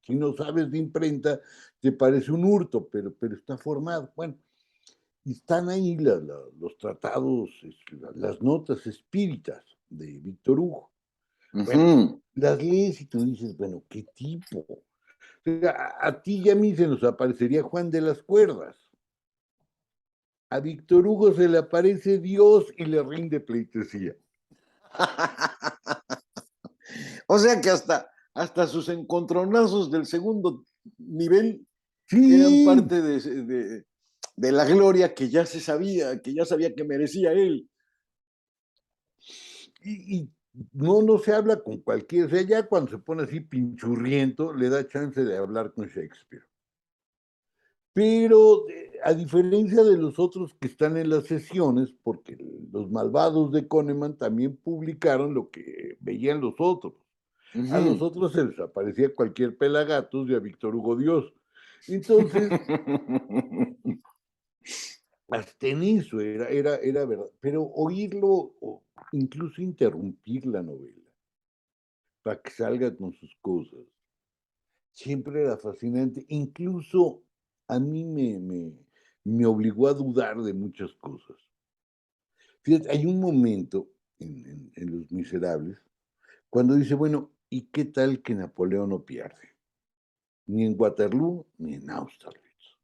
[SPEAKER 2] si no sabes de imprenta, te parece un hurto, pero está formado. Bueno, y están ahí los tratados, las notas espíritas de Víctor Hugo. Bueno,
[SPEAKER 1] Ujú.
[SPEAKER 2] las lees y tú dices, bueno, ¿qué tipo? O sea, a ti y a mí se nos aparecería Juan de las Cuerdas. A Víctor Hugo se le aparece Dios y le rinde pleitesía.
[SPEAKER 1] O sea que hasta sus encontronazos del segundo nivel eran
[SPEAKER 2] Sí,
[SPEAKER 1] parte de la gloria que ya sabía que merecía él.
[SPEAKER 2] y no se habla con cualquiera, o sea, ya cuando se pone así pinchurriento, le da chance de hablar con Shakespeare. Pero a diferencia de los otros que están en las sesiones, porque los malvados de Kahneman también publicaron lo que veían los otros. A los
[SPEAKER 1] Ujú.
[SPEAKER 2] otros se les aparecía cualquier pelagatos y a Víctor Hugo Dios. Entonces, hasta en eso era verdad. Pero oírlo, o incluso interrumpir la novela para que salga con sus cosas, siempre era fascinante. Incluso a mí me obligó a dudar de muchas cosas. Fíjate, hay un momento en Los Miserables cuando dice, bueno, ¿y qué tal que Napoleón no pierde? Ni en Waterloo ni en Austerlitz.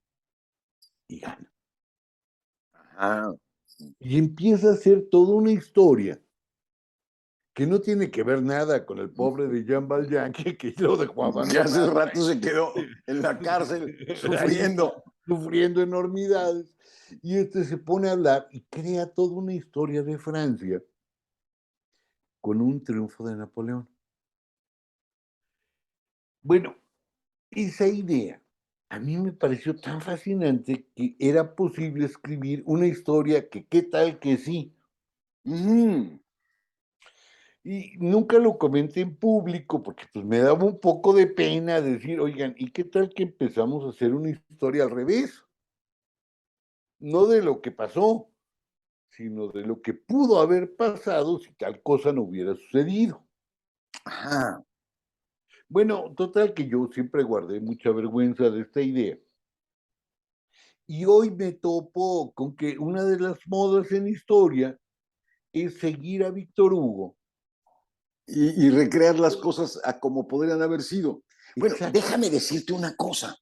[SPEAKER 2] Y gana.
[SPEAKER 1] Ah,
[SPEAKER 2] Y empieza a hacer toda una historia que no tiene que ver nada con el pobre de Jean Valjean, que lo dejó
[SPEAKER 1] que hace
[SPEAKER 2] abandonado
[SPEAKER 1] rato se quedó en la cárcel
[SPEAKER 2] ahí
[SPEAKER 1] sufriendo.
[SPEAKER 2] sufriendo enormidades. Y se pone a hablar y crea toda una historia de Francia con un triunfo de Napoleón. Bueno, esa idea a mí me pareció tan fascinante que era posible escribir una historia que qué tal que sí.
[SPEAKER 1] Ujú.
[SPEAKER 2] Y nunca lo comenté en público porque pues me daba un poco de pena decir, oigan, ¿y qué tal que empezamos a hacer una historia al revés? No de lo que pasó, sino de lo que pudo haber pasado si tal cosa no hubiera sucedido.
[SPEAKER 1] Ajá.
[SPEAKER 2] Bueno, total que yo siempre guardé mucha vergüenza de esta idea. Y hoy me topo con que una de las modas en historia es seguir a Víctor Hugo.
[SPEAKER 1] Y recrear las cosas a como podrían haber sido. Bueno,
[SPEAKER 2] Exacto.
[SPEAKER 1] déjame decirte una cosa.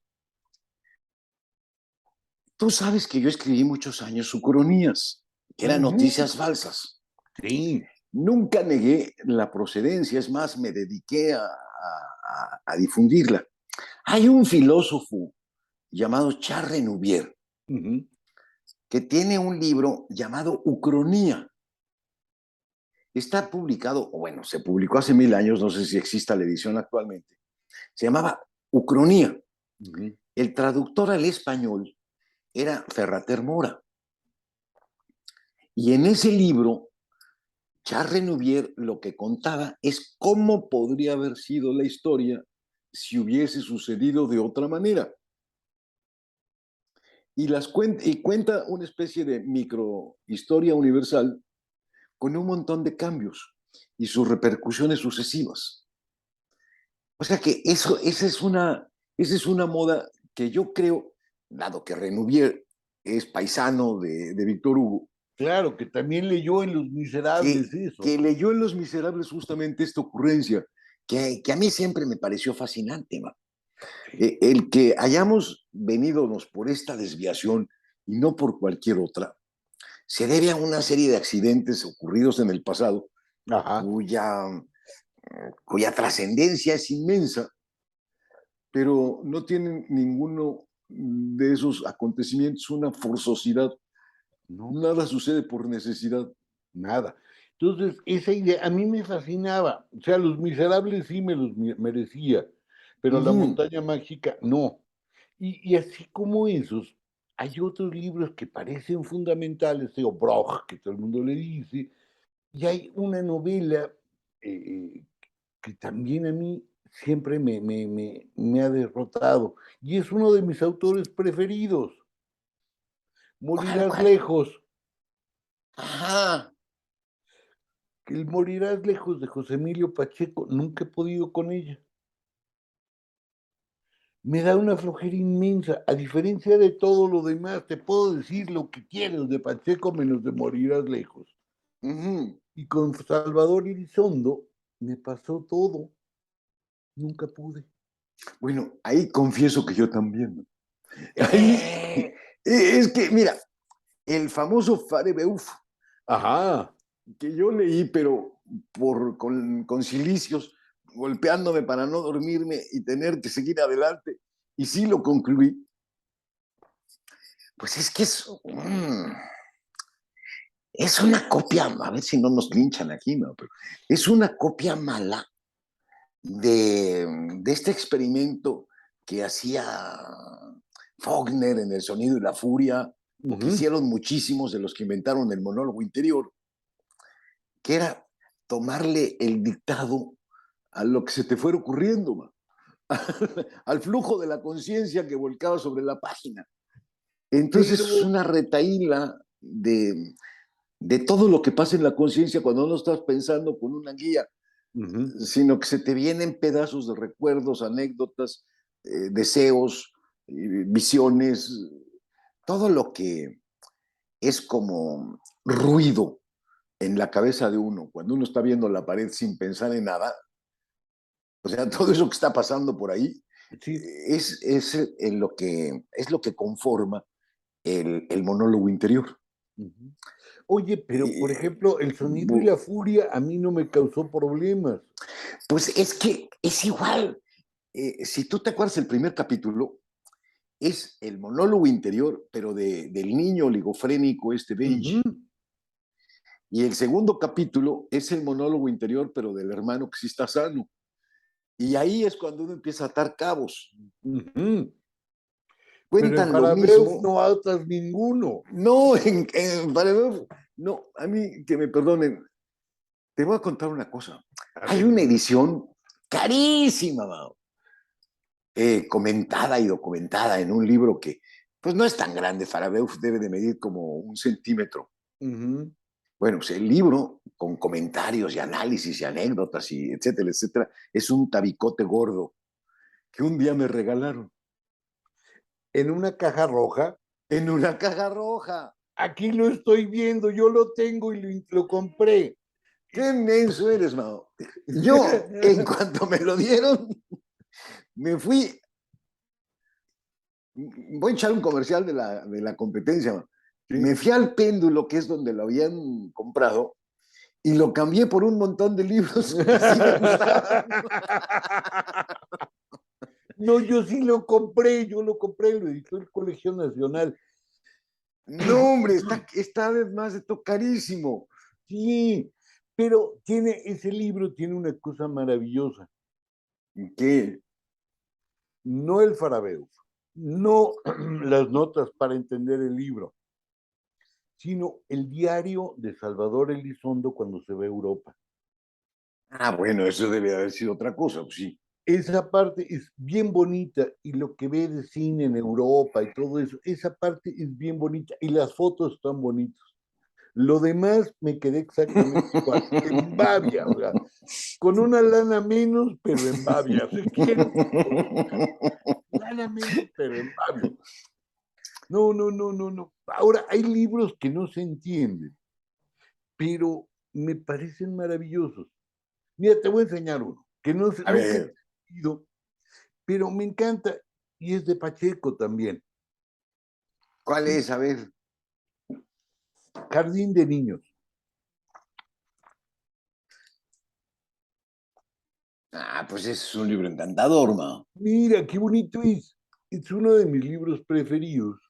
[SPEAKER 1] Tú sabes que yo escribí muchos años ucronías, que eran
[SPEAKER 2] Ujú.
[SPEAKER 1] noticias falsas.
[SPEAKER 2] Sí.
[SPEAKER 1] Nunca negué la procedencia, es más, me dediqué a difundirla. Hay un filósofo llamado Charles Renouvier
[SPEAKER 2] Ujú.
[SPEAKER 1] que tiene un libro llamado Ucronía. Está publicado, o bueno, se publicó hace 1000 años, no sé si exista la edición actualmente. Se llamaba Ucronía.
[SPEAKER 2] Ujú.
[SPEAKER 1] El traductor al español era Ferrater Mora. Y en ese libro, Charles Renouvier lo que contaba es cómo podría haber sido la historia si hubiese sucedido de otra manera. Y cuenta una especie de microhistoria universal con un montón de cambios y sus repercusiones sucesivas. O sea que esa es una moda que yo creo, dado que Renouvier es paisano de Víctor Hugo,
[SPEAKER 2] Claro, que también leyó en Los Miserables eso.
[SPEAKER 1] que leyó en Los Miserables justamente esta ocurrencia, que a mí siempre me pareció fascinante. ¿Va?
[SPEAKER 2] Sí.
[SPEAKER 1] El que hayamos venidonos por esta desviación y no por cualquier otra, se debe a una serie de accidentes ocurridos en el pasado
[SPEAKER 2] Ajá.
[SPEAKER 1] cuya, cuya trascendencia es inmensa, pero no tienen ninguno de esos acontecimientos una forzosidad.
[SPEAKER 2] No,
[SPEAKER 1] Nada sucede por necesidad.
[SPEAKER 2] nada. Entonces, esa idea a mí me fascinaba. O sea, Los Miserables sí me los merecía, pero La
[SPEAKER 1] Ujú.
[SPEAKER 2] Montaña Mágica no. Y así como esos, hay otros libros que parecen fundamentales, digo, Broch, que todo el mundo le dice, y hay una novela eh, que también a mí siempre me ha derrotado, y es uno de mis autores preferidos,
[SPEAKER 1] ¿Cuál,
[SPEAKER 2] Morirás
[SPEAKER 1] cuál?
[SPEAKER 2] lejos.
[SPEAKER 1] Ajá.
[SPEAKER 2] El Morirás lejos de José Emilio Pacheco, nunca he podido con ella. Me da una flojera inmensa, a diferencia de todo lo demás, te puedo decir lo que quieres de Pacheco menos de Morirás lejos.
[SPEAKER 1] Ujú.
[SPEAKER 2] Y con Salvador Elizondo me pasó todo, nunca pude.
[SPEAKER 1] Bueno, ahí confieso que yo también. Ahí,
[SPEAKER 2] Eh,
[SPEAKER 1] es que, mira, el famoso Farebeuf,
[SPEAKER 2] Ajá,
[SPEAKER 1] que yo leí, pero con cilicios, golpeándome para no dormirme y tener que seguir adelante, y sí lo concluí, pues es que es una copia, a ver si no nos linchan aquí, ¿no? Pero es una copia mala de este experimento que hacía Faulkner en El sonido y la furia, o que
[SPEAKER 2] ujú.
[SPEAKER 1] hicieron muchísimos de los que inventaron el monólogo interior, que era tomarle el dictado a lo que se te fuera ocurriendo, man. Al flujo de la conciencia que volcaba sobre la página. Entonces
[SPEAKER 2] Pero,
[SPEAKER 1] es una retaíla de todo lo que pasa en la conciencia cuando no estás pensando con una guía,
[SPEAKER 2] ujú,
[SPEAKER 1] sino que se te vienen pedazos de recuerdos, anécdotas, deseos, visiones, todo lo que es como ruido en la cabeza de uno, cuando uno está viendo la pared sin pensar en nada, o sea, todo eso que está pasando por ahí
[SPEAKER 2] Sí.
[SPEAKER 1] es lo que conforma el monólogo interior.
[SPEAKER 2] Ujú. Oye, pero por
[SPEAKER 1] Y,
[SPEAKER 2] ejemplo, el sonido y la furia a mí no me causó problemas.
[SPEAKER 1] pues es que es igual. Si tú te acuerdas el primer capítulo, es el monólogo interior, pero del niño oligofrénico
[SPEAKER 2] Ujú.
[SPEAKER 1] Benji. Y el segundo capítulo es el monólogo interior, pero del hermano que sí está sano. Y ahí es cuando uno empieza a atar cabos.
[SPEAKER 2] Ujú. Pero en
[SPEAKER 1] Cuentan lo
[SPEAKER 2] Farabeuf
[SPEAKER 1] mismo.
[SPEAKER 2] no atas ninguno.
[SPEAKER 1] No, no, a mí que me perdonen, te voy a contar una cosa.
[SPEAKER 2] A
[SPEAKER 1] Hay
[SPEAKER 2] ver,
[SPEAKER 1] una
[SPEAKER 2] dime.
[SPEAKER 1] edición carísima, Mao, comentada y documentada en un libro que, pues no es tan grande. Farabeuf debe de medir como 1 centímetro.
[SPEAKER 2] Ujú.
[SPEAKER 1] Bueno, pues el libro, con comentarios y análisis y anécdotas y etcétera, etcétera, es un tabicote gordo que un día me regalaron
[SPEAKER 2] En una caja roja.
[SPEAKER 1] en una caja roja.
[SPEAKER 2] Aquí lo estoy viendo, yo lo tengo y lo compré.
[SPEAKER 1] ¡Qué menso eres, Mao! Yo, en cuanto me lo dieron, me fui. Voy a echar un comercial de la competencia, Mao. Me
[SPEAKER 2] Sí.
[SPEAKER 1] fui al péndulo, que es donde lo habían comprado, y lo cambié por un montón de libros que sí me gustaban.
[SPEAKER 2] No, yo sí lo compré, lo editó el Colegio Nacional.
[SPEAKER 1] No, hombre, está además de todo carísimo.
[SPEAKER 2] Sí, pero ese libro tiene una cosa maravillosa.
[SPEAKER 1] ¿Qué?
[SPEAKER 2] No el Farabeuf, no las notas para entender el libro, sino el diario de Salvador Elizondo cuando se va a Europa.
[SPEAKER 1] Ah, bueno, eso debe haber sido otra cosa, pues sí.
[SPEAKER 2] Esa parte es bien bonita y lo que ve de cine en Europa y todo eso, esa parte es bien bonita y las fotos están bonitas. Lo demás me quedé exactamente igual, en Bavia, o sea, con una lana menos, pero en Bavia. Si quiero, lana menos, pero en Bavia. No, no, no, no, no. Ahora, hay libros que no se entienden, pero me parecen maravillosos. Mira, te voy a enseñar uno, que no,
[SPEAKER 1] A
[SPEAKER 2] nunca he
[SPEAKER 1] ver,
[SPEAKER 2] entendido, pero me encanta, y es de Pacheco también.
[SPEAKER 1] ¿cuál es? A ver.
[SPEAKER 2] Jardín de Niños.
[SPEAKER 1] Ah, pues es un libro encantador, ma.
[SPEAKER 2] Mira, qué bonito es. Es uno de mis libros preferidos,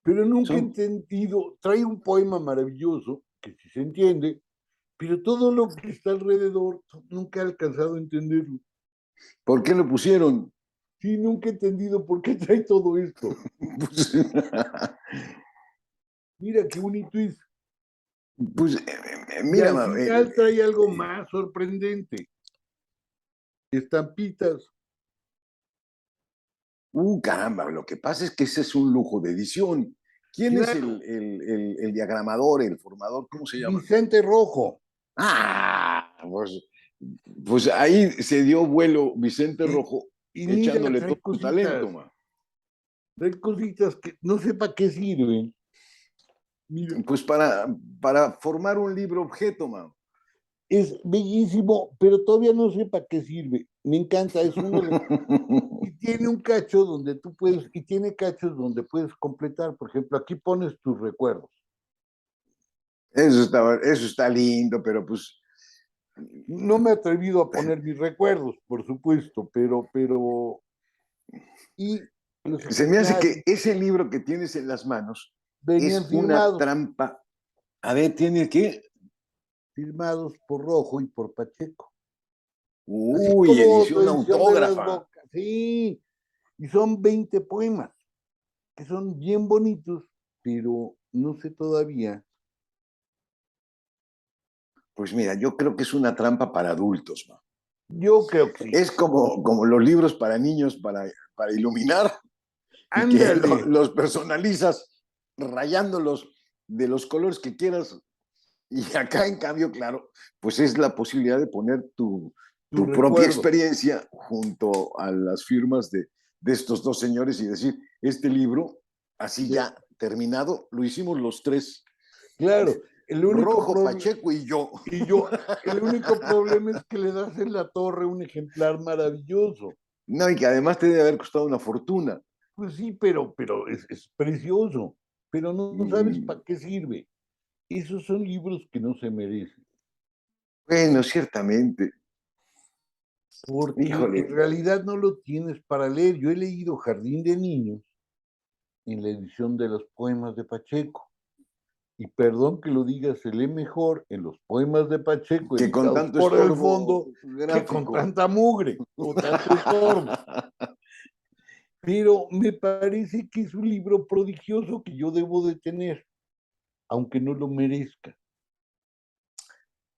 [SPEAKER 2] pero nunca he
[SPEAKER 1] Son,
[SPEAKER 2] entendido. Trae un poema maravilloso, que sí se entiende, pero todo lo que está alrededor, nunca he alcanzado a entenderlo.
[SPEAKER 1] ¿Por qué lo pusieron?
[SPEAKER 2] Sí, nunca he entendido por qué trae todo esto.
[SPEAKER 1] Pues,
[SPEAKER 2] Mira, qué bonito es.
[SPEAKER 1] pues,
[SPEAKER 2] Y
[SPEAKER 1] mira,
[SPEAKER 2] al
[SPEAKER 1] ma,
[SPEAKER 2] final trae algo más sorprendente. Estampitas.
[SPEAKER 1] caramba, lo que pasa es que ese es un lujo de edición. ¿Quién es
[SPEAKER 2] Claro,
[SPEAKER 1] el diagramador, el formador? ¿Cómo se llama?
[SPEAKER 2] Vicente Rojo.
[SPEAKER 1] Ah, pues ahí se dio vuelo Vicente
[SPEAKER 2] Y,
[SPEAKER 1] Rojo
[SPEAKER 2] y mira,
[SPEAKER 1] echándole todo su talento, ma.
[SPEAKER 2] trae cositas que no sé para qué sirven. Mira,
[SPEAKER 1] Pues para formar un libro objeto, ma.
[SPEAKER 2] es bellísimo, pero todavía no sé para qué sirve. Me encanta, es uno de... Y tiene un cacho donde tú puedes, y tiene cachos donde puedes completar. Por ejemplo, aquí pones tus recuerdos.
[SPEAKER 1] Eso está lindo, pero pues
[SPEAKER 2] No me he atrevido a poner mis recuerdos, por supuesto, y los
[SPEAKER 1] se me hace que
[SPEAKER 2] ejemplares
[SPEAKER 1] ese libro que tienes en las manos
[SPEAKER 2] venían
[SPEAKER 1] es una
[SPEAKER 2] firmados,
[SPEAKER 1] trampa. A ver, ¿tiene qué?
[SPEAKER 2] firmados por Rojo y por Pacheco. Así
[SPEAKER 1] Uy,
[SPEAKER 2] como tu
[SPEAKER 1] edición
[SPEAKER 2] edición de las
[SPEAKER 1] autógrafa.
[SPEAKER 2] bocas, sí, y son 20 poemas, que son bien bonitos, pero no sé todavía.
[SPEAKER 1] Pues mira, yo creo que es una trampa para adultos, ¿no?
[SPEAKER 2] Yo creo que sí.
[SPEAKER 1] Es como los libros para niños para iluminar y que
[SPEAKER 2] Ándale,
[SPEAKER 1] los personalizas rayándolos de los colores que quieras. Y acá, en cambio, claro, pues es la posibilidad de poner
[SPEAKER 2] tu
[SPEAKER 1] tu propia
[SPEAKER 2] recuerdo.
[SPEAKER 1] experiencia junto a las firmas de estos dos señores y decir, este libro, así
[SPEAKER 2] De,
[SPEAKER 1] ya terminado, lo hicimos los tres.
[SPEAKER 2] Claro, el único
[SPEAKER 1] Rojo,
[SPEAKER 2] problema,
[SPEAKER 1] Pacheco y yo.
[SPEAKER 2] el único problema es que le das en la torre un ejemplar maravilloso.
[SPEAKER 1] No, y que además te debe haber costado una fortuna.
[SPEAKER 2] Pues sí, pero es precioso, pero no sabes
[SPEAKER 1] Mm,
[SPEAKER 2] para qué sirve. Esos son libros que no se merecen,
[SPEAKER 1] Bueno, ciertamente.
[SPEAKER 2] porque en
[SPEAKER 1] Híjole,
[SPEAKER 2] realidad no lo tienes para leer. Yo he leído Jardín de Niños en la edición de los poemas de Pacheco. Y perdón que lo diga, se lee mejor en los poemas de Pacheco
[SPEAKER 1] que con
[SPEAKER 2] editados
[SPEAKER 1] tanto
[SPEAKER 2] por el
[SPEAKER 1] estorbo
[SPEAKER 2] fondo que con
[SPEAKER 1] gráfico.
[SPEAKER 2] tanta mugre o tanto estorbo. Pero me parece que es un libro prodigioso que yo debo de tener, aunque no lo merezca.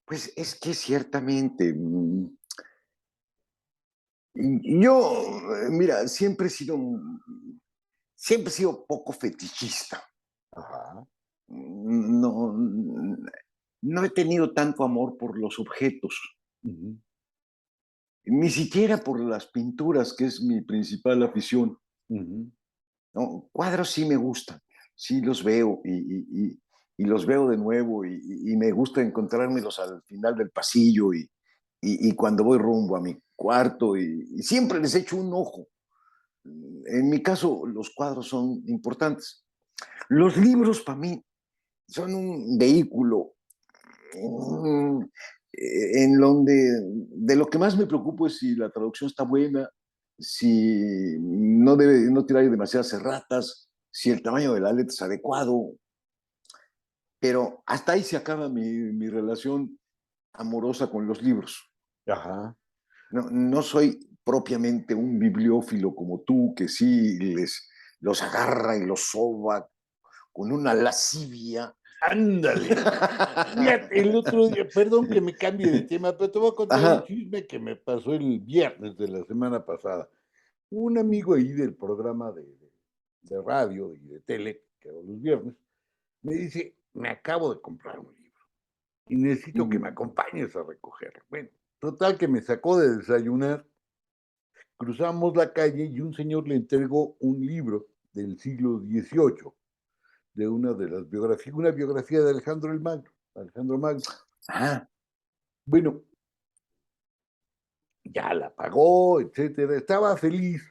[SPEAKER 1] Pues es que ciertamente, y yo, mira, siempre he sido poco fetichista.
[SPEAKER 2] Ajá.
[SPEAKER 1] No, no he tenido tanto amor por los objetos,
[SPEAKER 2] Ujú,
[SPEAKER 1] ni siquiera por las pinturas, que es mi principal afición.
[SPEAKER 2] ujú,
[SPEAKER 1] ¿No? Cuadros sí me gustan, sí los veo y los veo de nuevo y me gusta encontrármelos al final del pasillo y cuando voy rumbo a mi cuarto y siempre les echo un ojo. En mi caso, los cuadros son importantes. Los libros para mí son un vehículo mm, en donde de lo que más me preocupo es si la traducción está buena, si no debe no tirar demasiadas erratas, si el tamaño de la letra es adecuado, pero hasta ahí se acaba mi relación amorosa con los libros.
[SPEAKER 2] ajá.
[SPEAKER 1] No, no soy propiamente un bibliófilo como tú, que sí los agarra y los soba con una lascivia.
[SPEAKER 2] Ándale. Fíjate, el otro día, perdón que me cambie de tema, pero te voy a contar un
[SPEAKER 1] Ajá.
[SPEAKER 2] chisme que me pasó el viernes de la semana pasada. Un amigo ahí del programa de radio y de tele, que hago los viernes, me dice, me acabo de comprar un libro y necesito que me
[SPEAKER 1] Mm.
[SPEAKER 2] acompañes a recogerlo. Bueno, total que me sacó de desayunar, cruzamos la calle y un señor le entregó un libro del siglo XVIII, de una de las biografías, una biografía de Alejandro el Magno, Alejandro Magno.
[SPEAKER 1] Ah,
[SPEAKER 2] Bueno, ya la pagó, etcétera, estaba feliz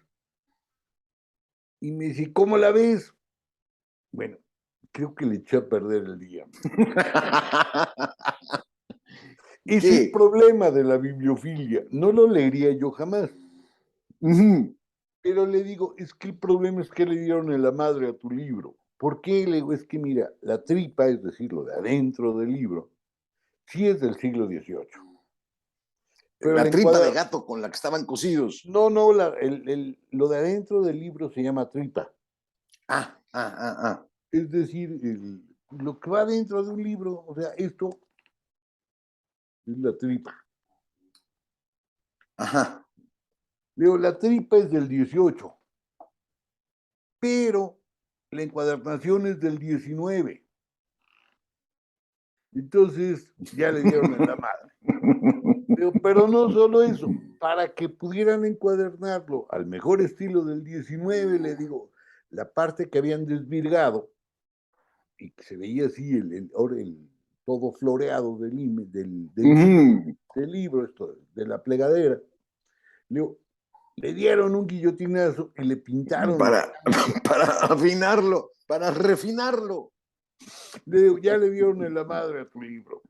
[SPEAKER 2] y me dice, ¿cómo la ves? Bueno, creo que le eché a perder el día. Es el
[SPEAKER 1] ¿Qué?
[SPEAKER 2] problema de la bibliofilia. No lo leería yo jamás.
[SPEAKER 1] Ujú.
[SPEAKER 2] Pero le digo, es que el problema es que le dieron en la madre a tu libro. ¿Por qué? Le digo, es que mira, la tripa, es decir, lo de adentro del libro, sí es del siglo XVIII. Pero
[SPEAKER 1] La
[SPEAKER 2] el
[SPEAKER 1] tripa de
[SPEAKER 2] encuadra...
[SPEAKER 1] gato con la que estaban cocidos.
[SPEAKER 2] No, no, lo de adentro del libro se llama tripa.
[SPEAKER 1] Ah, ah, ah, ah.
[SPEAKER 2] Es decir, lo que va dentro de un libro, o sea, esto es la tripa.
[SPEAKER 1] Ajá.
[SPEAKER 2] Le digo, la tripa es del 18, pero la encuadernación es del 19. Entonces, ya le dieron en la madre. Pero no solo eso, para que pudieran encuadernarlo al mejor estilo del 19, le digo, la parte que habían desvirgado y que se veía así todo floreado
[SPEAKER 1] Ujú.
[SPEAKER 2] del libro, esto, de la plegadera, le digo, le dieron un guillotinazo y le pintaron la
[SPEAKER 1] Para,
[SPEAKER 2] cara.
[SPEAKER 1] para afinarlo, para refinarlo.
[SPEAKER 2] Le digo, ya le dieron en la madre a tu libro.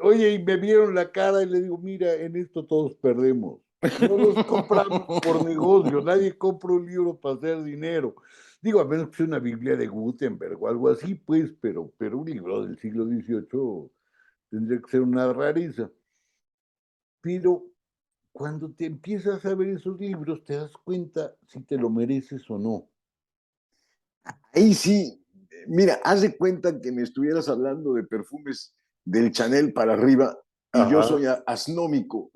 [SPEAKER 2] Oye, y me vieron la cara y le digo, mira, en esto todos perdemos. No los compramos por negocio, nadie compra un libro para hacer dinero. Digo, a menos que sea una Biblia de Gutenberg o algo así, pues, pero un libro del siglo XVIII tendría que ser una rareza. Pero cuando te empiezas a ver esos libros, te das cuenta si te lo mereces o no.
[SPEAKER 1] Ahí sí, mira, haz de cuenta que me estuvieras hablando de perfumes del Chanel para arriba y yo
[SPEAKER 2] Ajá.
[SPEAKER 1] soy asnómico.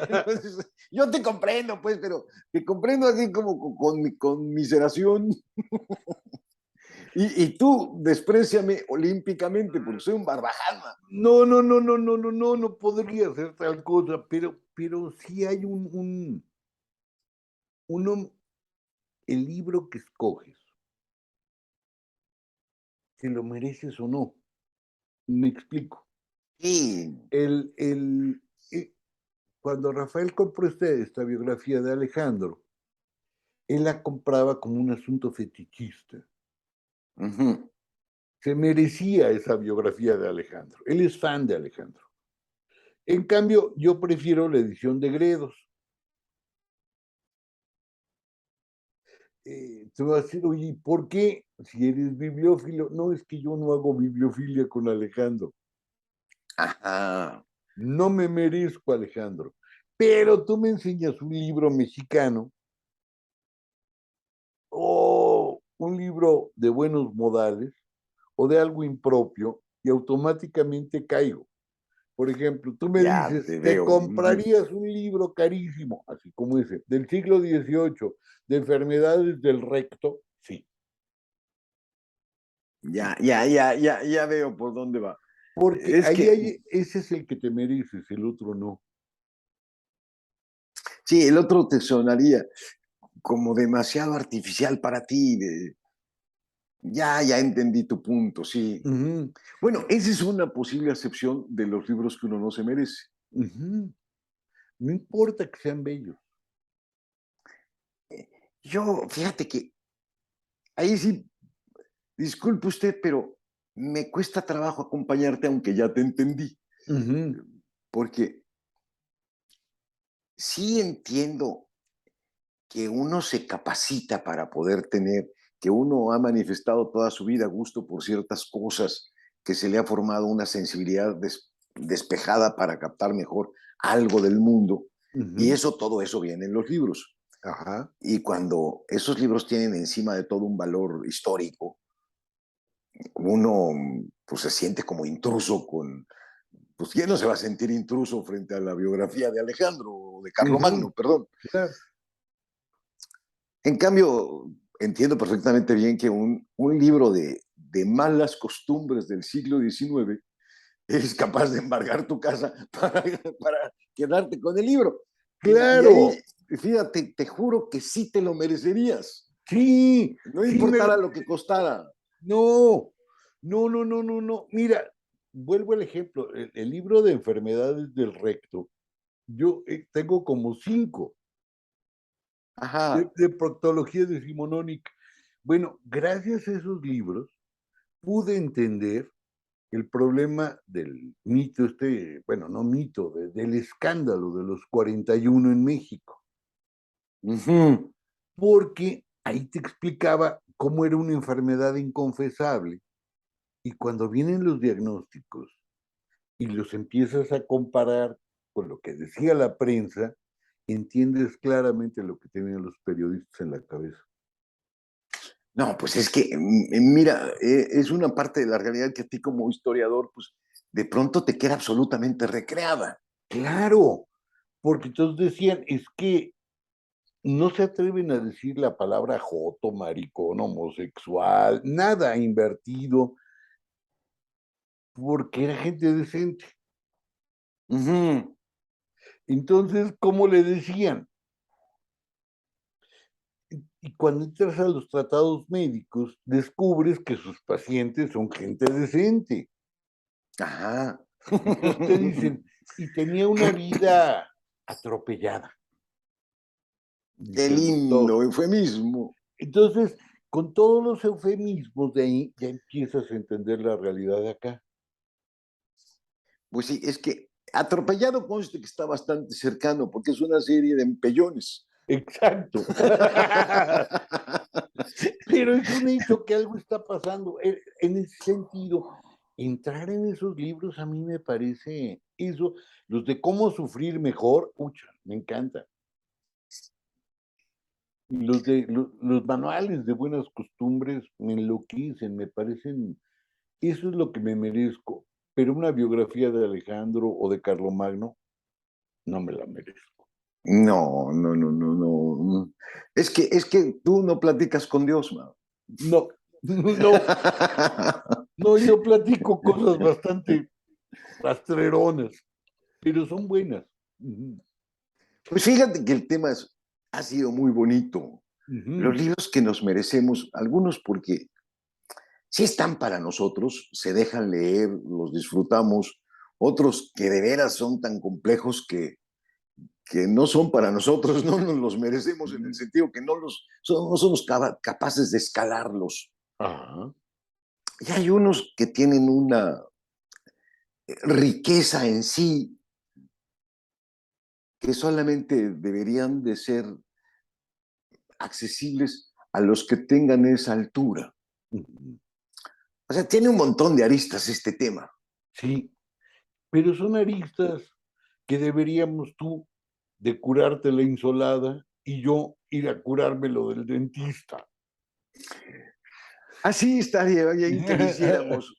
[SPEAKER 1] Entonces, yo te comprendo, pues, pero te comprendo así como con mi conmiseración. Y tú despreciame olímpicamente porque soy un barbajana.
[SPEAKER 2] No, no, no, no, no, no, no, no podría hacer tal cosa, pero sí hay uno, el libro que escoges si lo mereces o no. Me explico.
[SPEAKER 1] Sí,
[SPEAKER 2] El, el, eh, Cuando Rafael compró esta biografía de Alejandro, él la compraba como un asunto fetichista.
[SPEAKER 1] ujú,
[SPEAKER 2] Se merecía esa biografía de Alejandro. Él es fan de Alejandro. En cambio, yo prefiero la edición de Gredos. Te vas a decir, oye, ¿por qué? Si eres bibliófilo. No, es que yo no hago bibliofilia con Alejandro.
[SPEAKER 1] ajá,
[SPEAKER 2] No me merezco, Alejandro. Pero tú me enseñas un libro mexicano o un libro de buenos modales o de algo impropio y automáticamente caigo. Por ejemplo, tú me
[SPEAKER 1] ya
[SPEAKER 2] dices,
[SPEAKER 1] te
[SPEAKER 2] ¿te
[SPEAKER 1] veo. Ujú.
[SPEAKER 2] comprarías un libro carísimo, así como ese, del siglo XVIII, de enfermedades del recto? Sí. Sí.
[SPEAKER 1] Ya veo por dónde va.
[SPEAKER 2] Porque
[SPEAKER 1] Es
[SPEAKER 2] ahí
[SPEAKER 1] que,
[SPEAKER 2] hay, ese es el que te mereces, el otro no.
[SPEAKER 1] sí, el otro te sonaría como demasiado artificial para ti. Ya entendí tu punto, sí.
[SPEAKER 2] Ujú,
[SPEAKER 1] Bueno, esa es una posible acepción de los libros que uno no se merece.
[SPEAKER 2] ujú. No importa que sean bellos.
[SPEAKER 1] Yo, fíjate que ahí sí, disculpe usted, pero me cuesta trabajo acompañarte, aunque ya te entendí,
[SPEAKER 2] Ujú,
[SPEAKER 1] porque sí entiendo que uno se capacita para poder tener, que uno ha manifestado toda su vida gusto por ciertas cosas, que se le ha formado una sensibilidad despejada para captar mejor algo del mundo, y
[SPEAKER 2] ujú.
[SPEAKER 1] eso, todo eso viene en los libros.
[SPEAKER 2] Ajá.
[SPEAKER 1] Y cuando esos libros tienen encima de todo un valor histórico, uno pues se siente como intruso con, pues ¿quién no se va a sentir intruso frente a la biografía de Alejandro o de Carlomagno,
[SPEAKER 2] Ujú,
[SPEAKER 1] perdón?
[SPEAKER 2] claro.
[SPEAKER 1] En cambio, entiendo perfectamente bien que un libro de malas costumbres del siglo XIX eres capaz de embargar tu casa para quedarte con el libro. Y ahí,
[SPEAKER 2] Claro.
[SPEAKER 1] fíjate, te juro que sí te lo merecerías,
[SPEAKER 2] Sí,
[SPEAKER 1] no
[SPEAKER 2] sí me lo.
[SPEAKER 1] importara lo que costara.
[SPEAKER 2] No, no, no, no, no, no. Mira, vuelvo al ejemplo, el libro de enfermedades del recto, yo tengo como 5
[SPEAKER 1] Ajá.
[SPEAKER 2] de proctología decimonónica. Bueno, gracias a esos libros pude entender el problema del mito bueno, no mito, del escándalo de los 41 en México,
[SPEAKER 1] Ujú.
[SPEAKER 2] porque ahí te explicaba cómo era una enfermedad inconfesable y cuando vienen los diagnósticos y los empiezas a comparar con lo que decía la prensa, entiendes claramente lo que tenían los periodistas en la cabeza.
[SPEAKER 1] No, pues es que, mira, es una parte de la realidad que a ti como historiador, pues de pronto te queda absolutamente recreada.
[SPEAKER 2] Claro, porque entonces decían, es que no se atreven a decir la palabra joto, maricón, homosexual, nada invertido, porque era gente decente.
[SPEAKER 1] Ujú.
[SPEAKER 2] Entonces, ¿cómo le decían? Y cuando entras a los tratados médicos, descubres que sus pacientes son gente decente.
[SPEAKER 1] Ajá.
[SPEAKER 2] Entonces te dicen, y tenía una vida atropellada,
[SPEAKER 1] Qué
[SPEAKER 2] dice el doctor.
[SPEAKER 1] lindo eufemismo.
[SPEAKER 2] Entonces, con todos los eufemismos de ahí, ya empiezas a entender la realidad de acá.
[SPEAKER 1] Pues sí, es que atropellado conste que está bastante cercano, porque es una serie de empellones.
[SPEAKER 2] Exacto. Pero es un hecho que algo está pasando. En ese sentido, entrar en esos libros a mí me parece eso, los de cómo sufrir mejor, pucha, me encanta. Los manuales de buenas costumbres me enloquecen, me parecen, eso es lo que me merezco, pero una biografía de Alejandro o de Carlomagno no me la merezco.
[SPEAKER 1] No, no, no, no, no. Es que tú no platicas con Dios, man.
[SPEAKER 2] No, no, no, yo platico cosas bastante rastreronas, pero son buenas. Ujú,
[SPEAKER 1] Pues fíjate que el tema ha sido muy bonito. Los
[SPEAKER 2] ujú,
[SPEAKER 1] libros que nos merecemos, algunos porque sí están para nosotros, se dejan leer, los disfrutamos, otros que de veras son tan complejos que no son para nosotros, no nos los merecemos en el sentido que no somos capaces de escalarlos.
[SPEAKER 2] Ajá.
[SPEAKER 1] Y hay unos que tienen una riqueza en sí que solamente deberían de ser accesibles a los que tengan esa altura. O sea, tiene un montón de aristas este tema.
[SPEAKER 2] Sí, pero son aristas que deberíamos tú de curarte la insolada y yo ir a curarme lo del dentista.
[SPEAKER 1] Así estaría bien que lo hiciéramos.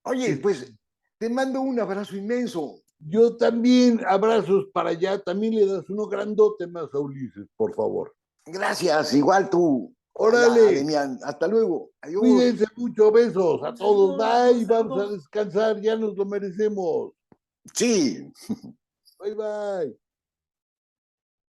[SPEAKER 1] Oye, pues te mando un abrazo inmenso.
[SPEAKER 2] Yo también, abrazos para allá, también le das uno grandote más a Ulises, por favor.
[SPEAKER 1] Gracias, igual tú.
[SPEAKER 2] Órale,
[SPEAKER 1] Allá, Demián. Hasta luego. Adiós.
[SPEAKER 2] cuídense mucho, besos a todos,
[SPEAKER 1] Adiós, nos
[SPEAKER 2] bye, vamos a
[SPEAKER 1] vemos.
[SPEAKER 2] descansar, ya nos lo merecemos.
[SPEAKER 1] Sí.
[SPEAKER 2] Bye, bye.